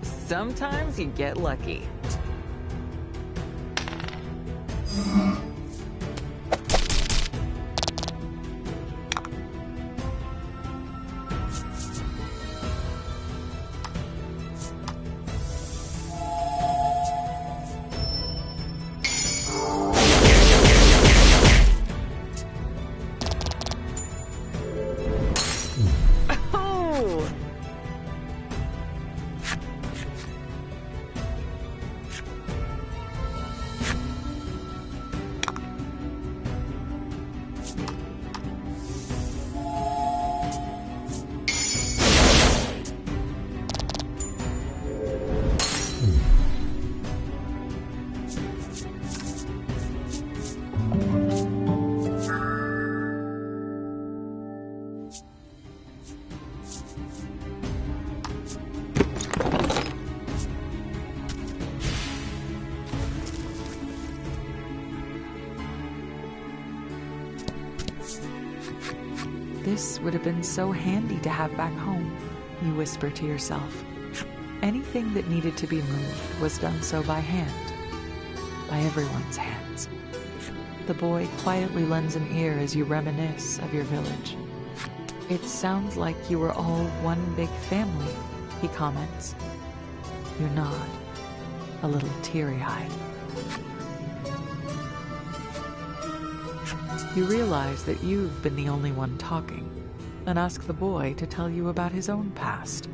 Sometimes you get lucky. This would have been so handy to have back home, you whisper to yourself. Anything that needed to be moved was done so by hand, by everyone's hands. The boy quietly lends an ear as you reminisce of your village. It sounds like you were all one big family, he comments. You nod, a little teary-eyed. You realize that you've been the only one talking, and ask the boy to tell you about his own past.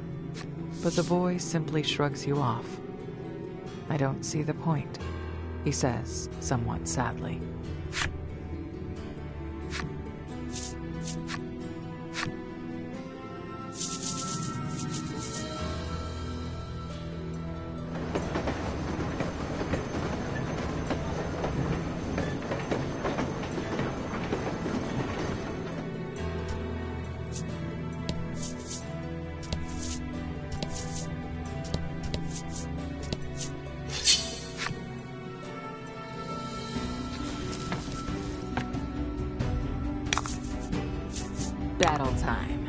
But the boy simply shrugs you off. I don't see the point, he says, somewhat sadly. Battle time.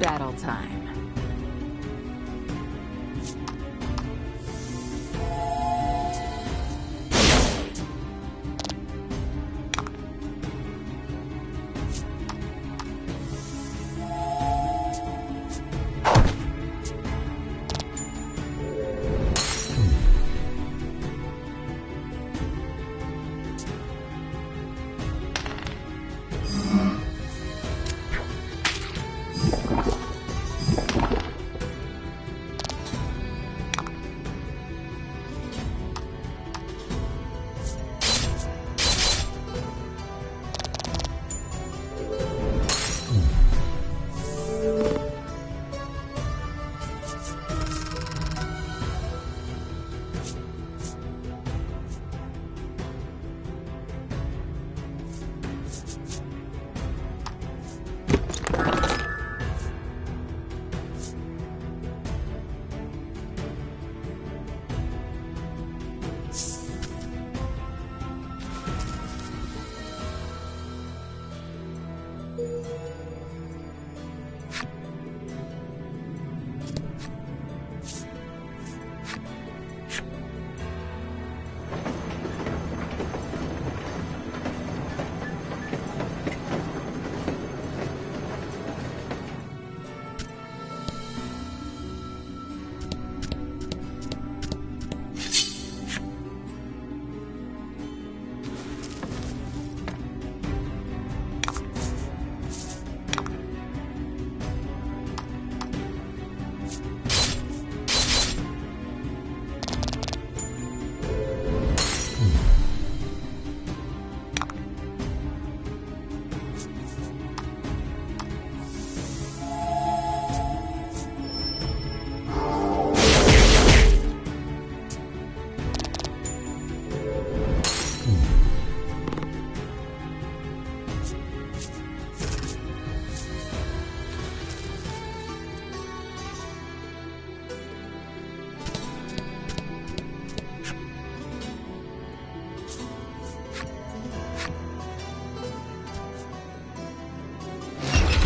Battle time.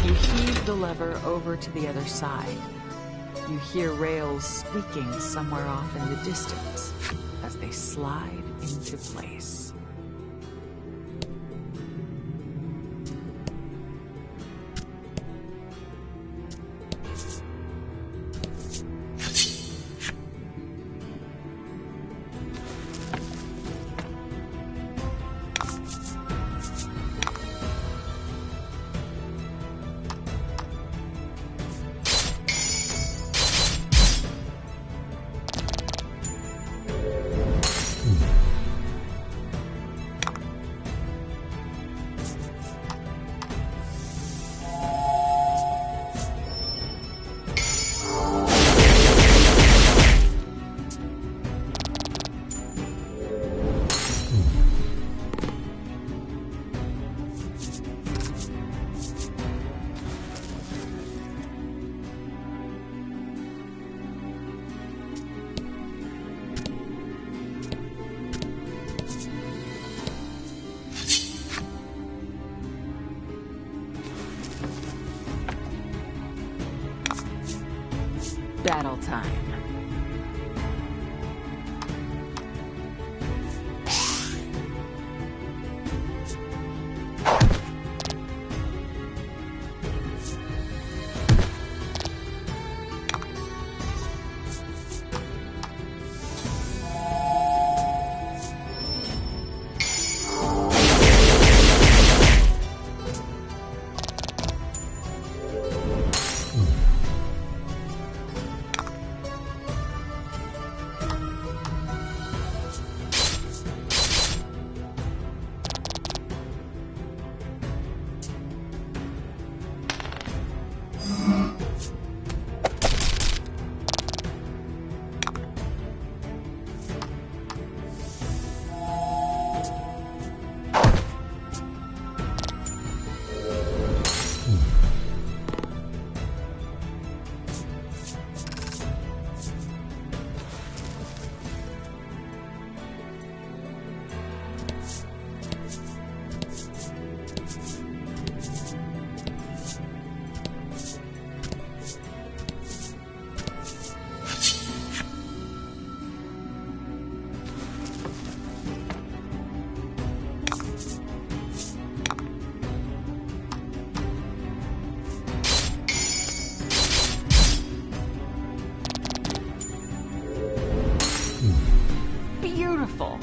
You heave the lever over to the other side. You hear rails squeaking somewhere off in the distance as they slide into place. Battle time. careful.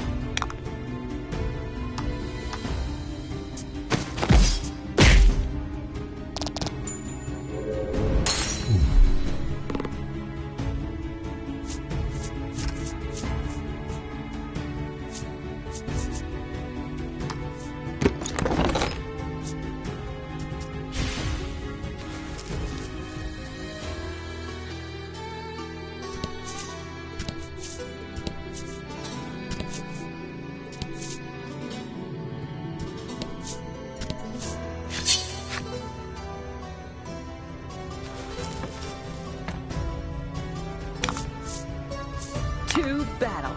To battle.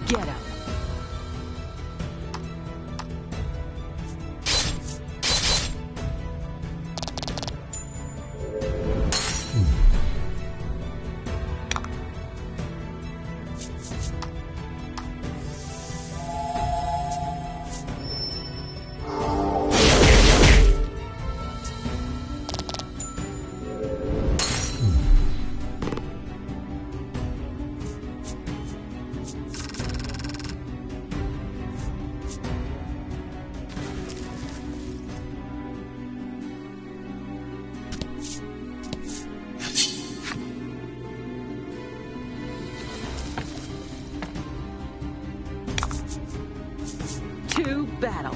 Get him. To battle.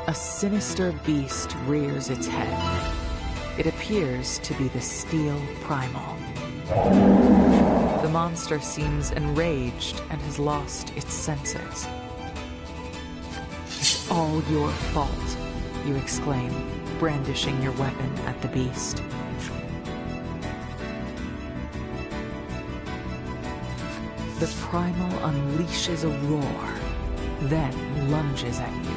A sinister beast rears its head. It appears to be the Steel Primal. The monster seems enraged and has lost its senses. "It's all your fault," you exclaim, brandishing your weapon at the beast. The primal unleashes a roar, then lunges at you.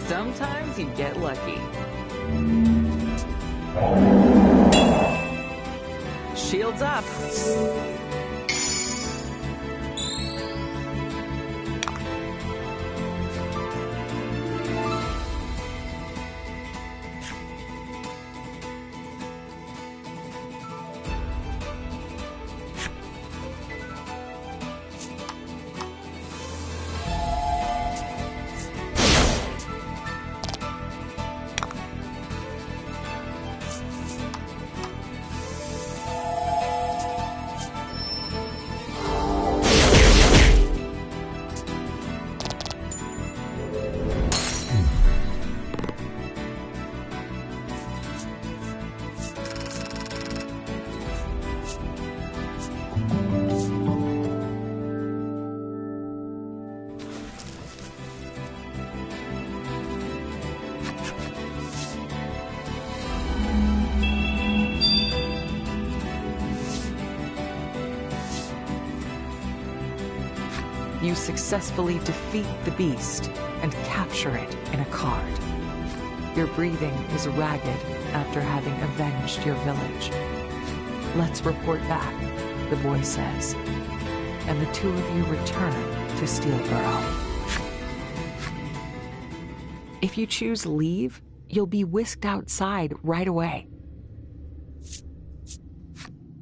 Sometimes you get lucky. Shields up. You successfully defeat the beast and capture it in a cart. Your breathing is ragged after having avenged your village. "Let's report back," the boy says, and the two of you return to Steelborough. If you choose leave, you'll be whisked outside right away.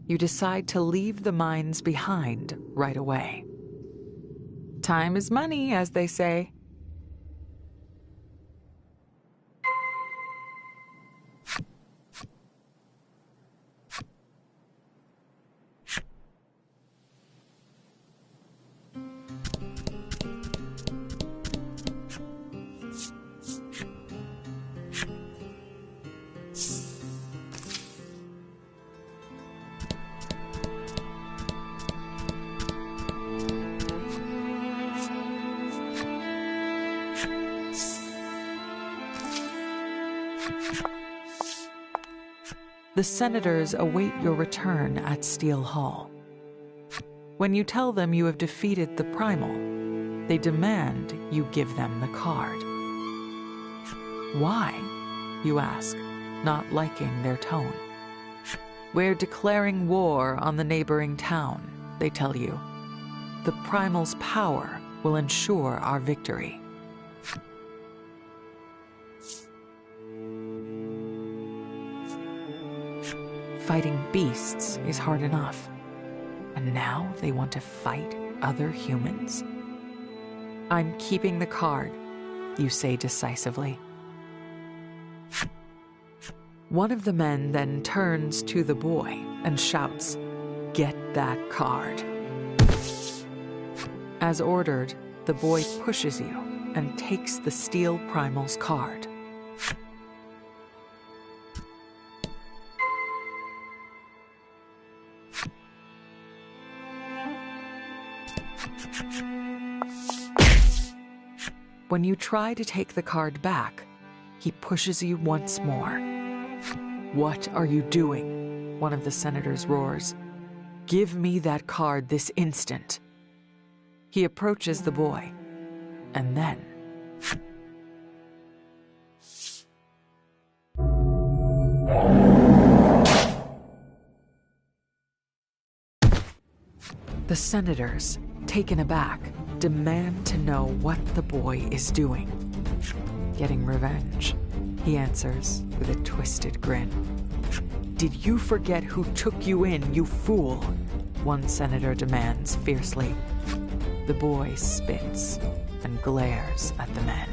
You decide to leave the mines behind right away. Time is money, as they say. The senators await your return at Steel Hall. When you tell them you have defeated the Primal, they demand you give them the card. Why? You ask, not liking their tone. We're declaring war on the neighboring town, they tell you. The Primal's power will ensure our victory. Fighting beasts is hard enough. And now they want to fight other humans? I'm keeping the card, you say decisively. One of the men then turns to the boy and shouts, "Get that card." As ordered, the boy pushes you and takes the Steel Primal's card. When you try to take the card back, he pushes you once more. "What are you doing?" one of the senators roars. "Give me that card this instant." He approaches the boy, and then... The senators, taken aback, demand to know what the boy is doing. "Getting revenge," he answers with a twisted grin. "Did you forget who took you in, you fool?" one senator demands fiercely. The boy spits and glares at the men.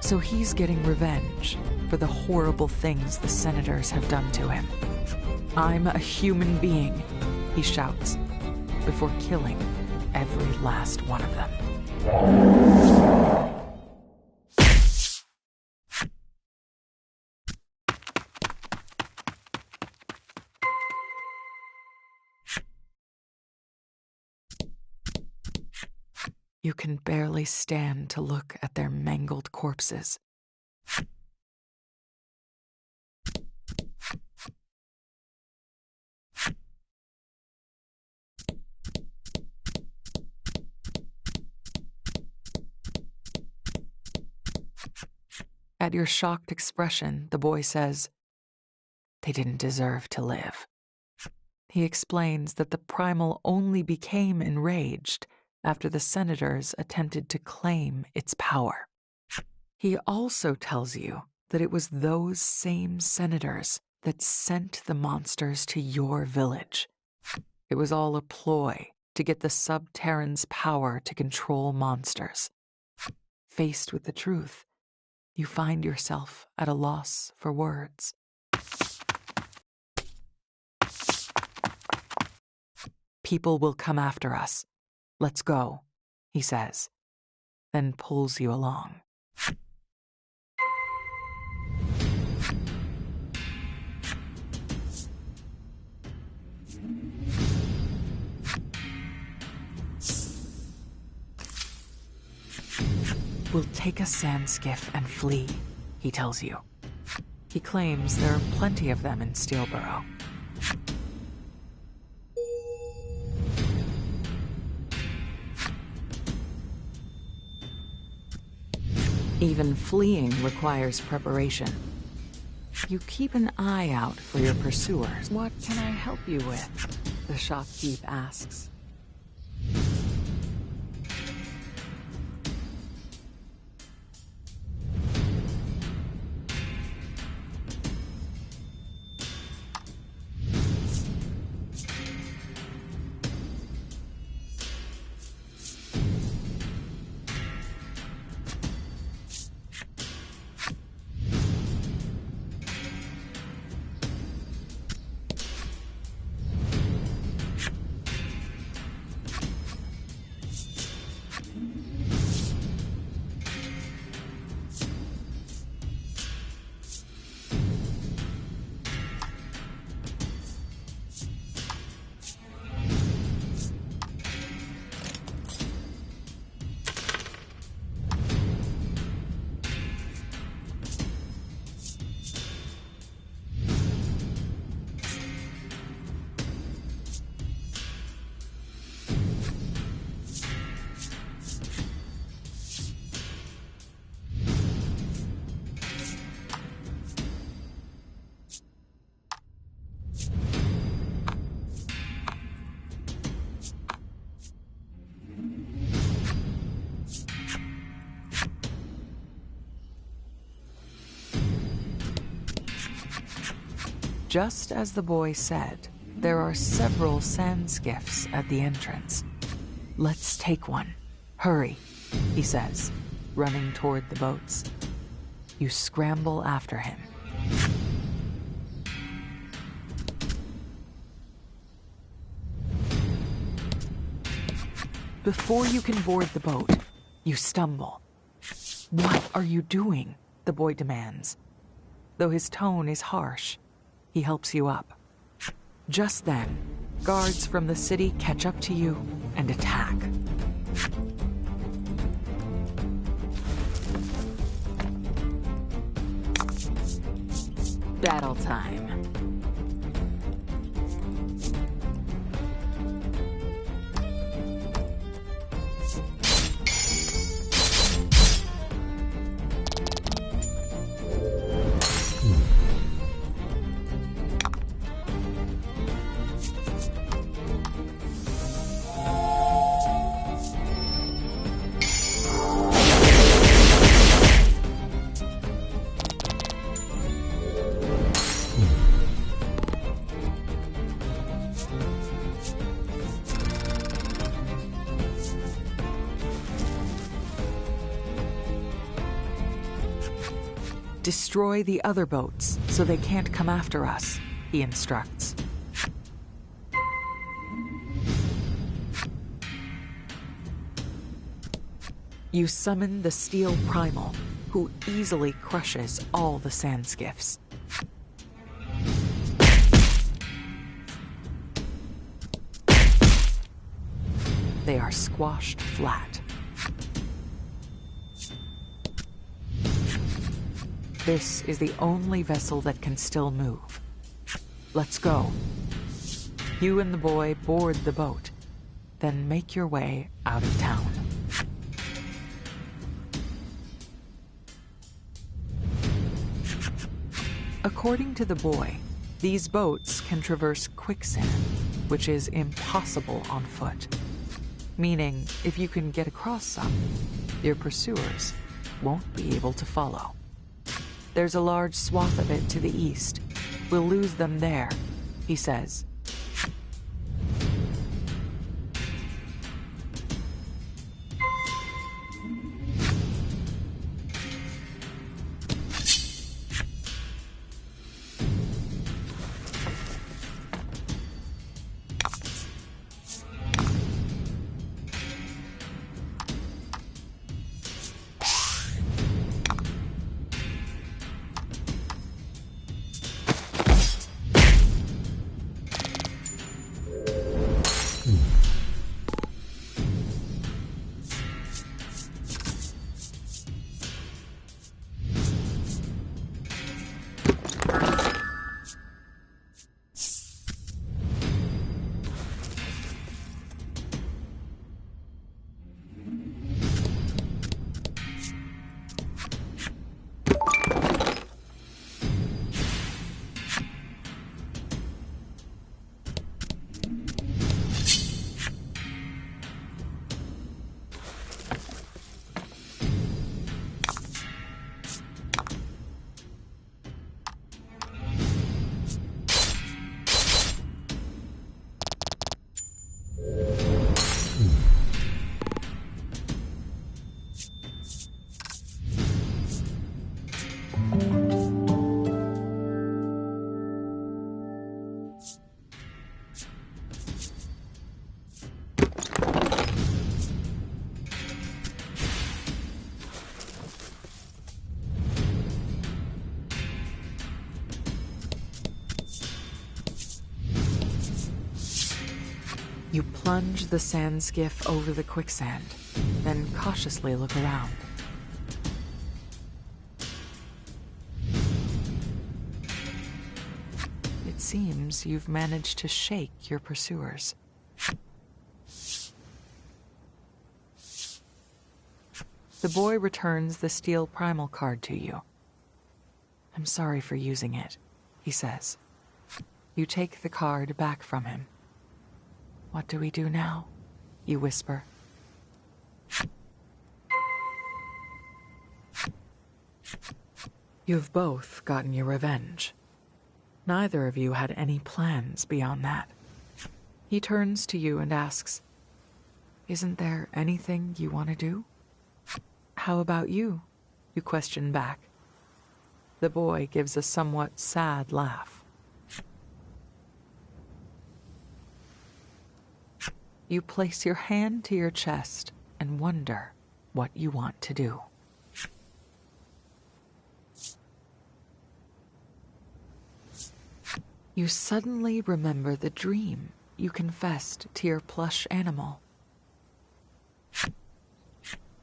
So he's getting revenge for the horrible things the senators have done to him. "I'm a human being," he shouts, before killing every last one of them. You can barely stand to look at their mangled corpses. At your shocked expression, the boy says, "They didn't deserve to live." He explains that the Primal only became enraged after the senators attempted to claim its power. He also tells you that it was those same senators that sent the monsters to your village. It was all a ploy to get the Sub-Terran's power to control monsters. Faced with the truth, you find yourself at a loss for words. "People will come after us. Let's go," he says, then pulls you along. "We'll take a sand skiff and flee," he tells you. He claims there are plenty of them in Steelborough. Even fleeing requires preparation. You keep an eye out for your pursuers. "What can I help you with?" the shopkeep asks. Just as the boy said, there are several sand skiffs at the entrance. "Let's take one. Hurry," he says, running toward the boats. You scramble after him. Before you can board the boat, you stumble. "What are you doing?" the boy demands. Though his tone is harsh, he helps you up. Just then, guards from the city catch up to you and attack. Battle time. Destroy the other boats so they can't come after us, he instructs. You summon the Steel Primal, who easily crushes all the sand skiffs. They are squashed flat. This is the only vessel that can still move. Let's go. You and the boy board the boat, then make your way out of town. According to the boy, these boats can traverse quicksand, which is impossible on foot. Meaning, if you can get across some, your pursuers won't be able to follow. There's a large swath of it to the east. We'll lose them there, he says. You plunge the sand skiff over the quicksand, then cautiously look around. It seems you've managed to shake your pursuers. The boy returns the Steel Primal card to you. "I'm sorry for using it," he says. You take the card back from him. "What do we do now?" you whisper. You've both gotten your revenge. Neither of you had any plans beyond that. He turns to you and asks, "Isn't there anything you want to do?" "How about you?" you question back. The boy gives a somewhat sad laugh. You place your hand to your chest and wonder what you want to do. You suddenly remember the dream you confessed to your plush animal.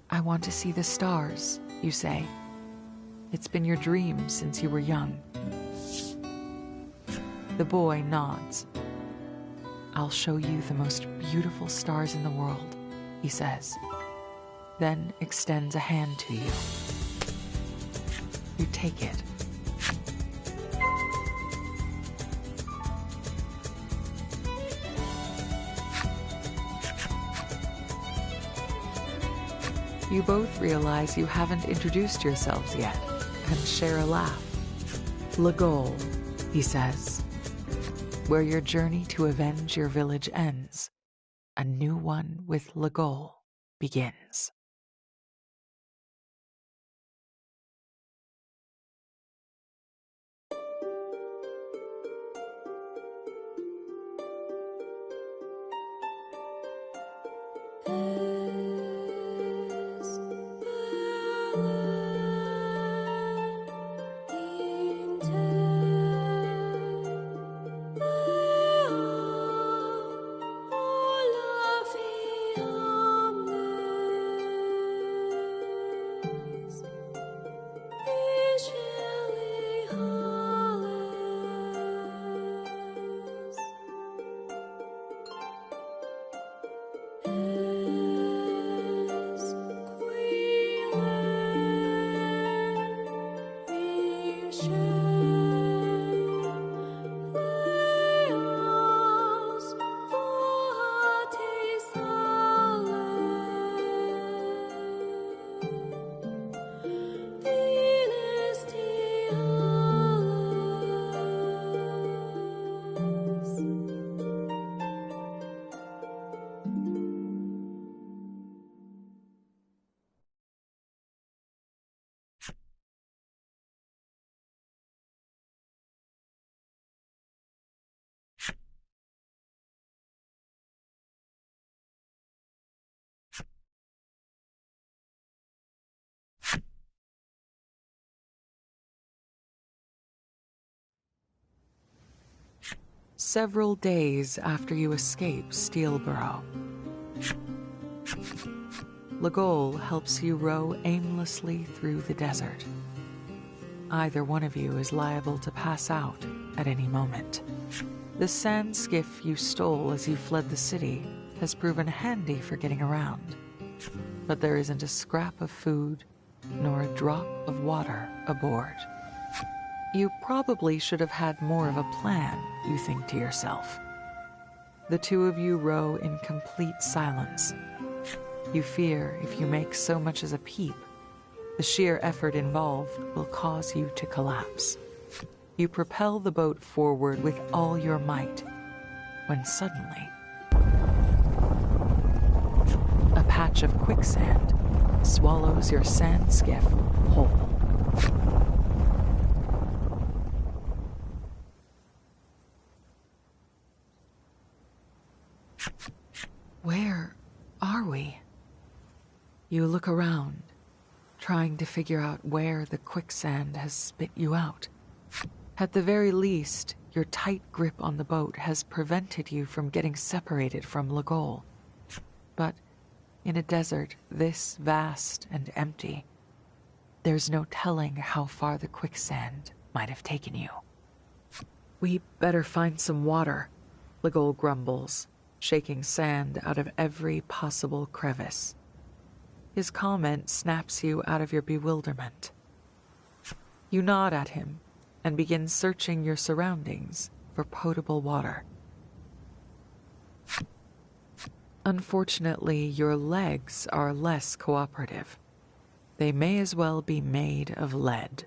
"I want to see the stars," you say. "It's been your dream since you were young." The boy nods. "I'll show you the most beautiful stars in the world," he says, then extends a hand to you. You take it. You both realize you haven't introduced yourselves yet and share a laugh. "Le goal," he says. "Where your journey to avenge your village ends, a new one with Le goal begins." Several days after you escape Steelborough, Le goal helps you row aimlessly through the desert. Either one of you is liable to pass out at any moment. The sand skiff you stole as you fled the city has proven handy for getting around, but there isn't a scrap of food nor a drop of water aboard. You probably should have had more of a plan, you think to yourself. The two of you row in complete silence. You fear if you make so much as a peep, the sheer effort involved will cause you to collapse. You propel the boat forward with all your might, when suddenly, a patch of quicksand swallows your sand skiff whole. Where are we? You look around, trying to figure out where the quicksand has spit you out. At the very least, your tight grip on the boat has prevented you from getting separated from Le goal. But in a desert this vast and empty, there's no telling how far the quicksand might have taken you. "We better find some water," Le goal grumbles, shaking sand out of every possible crevice. His comment snaps you out of your bewilderment. You nod at him and begin searching your surroundings for potable water. Unfortunately, your legs are less cooperative. They may as well be made of lead.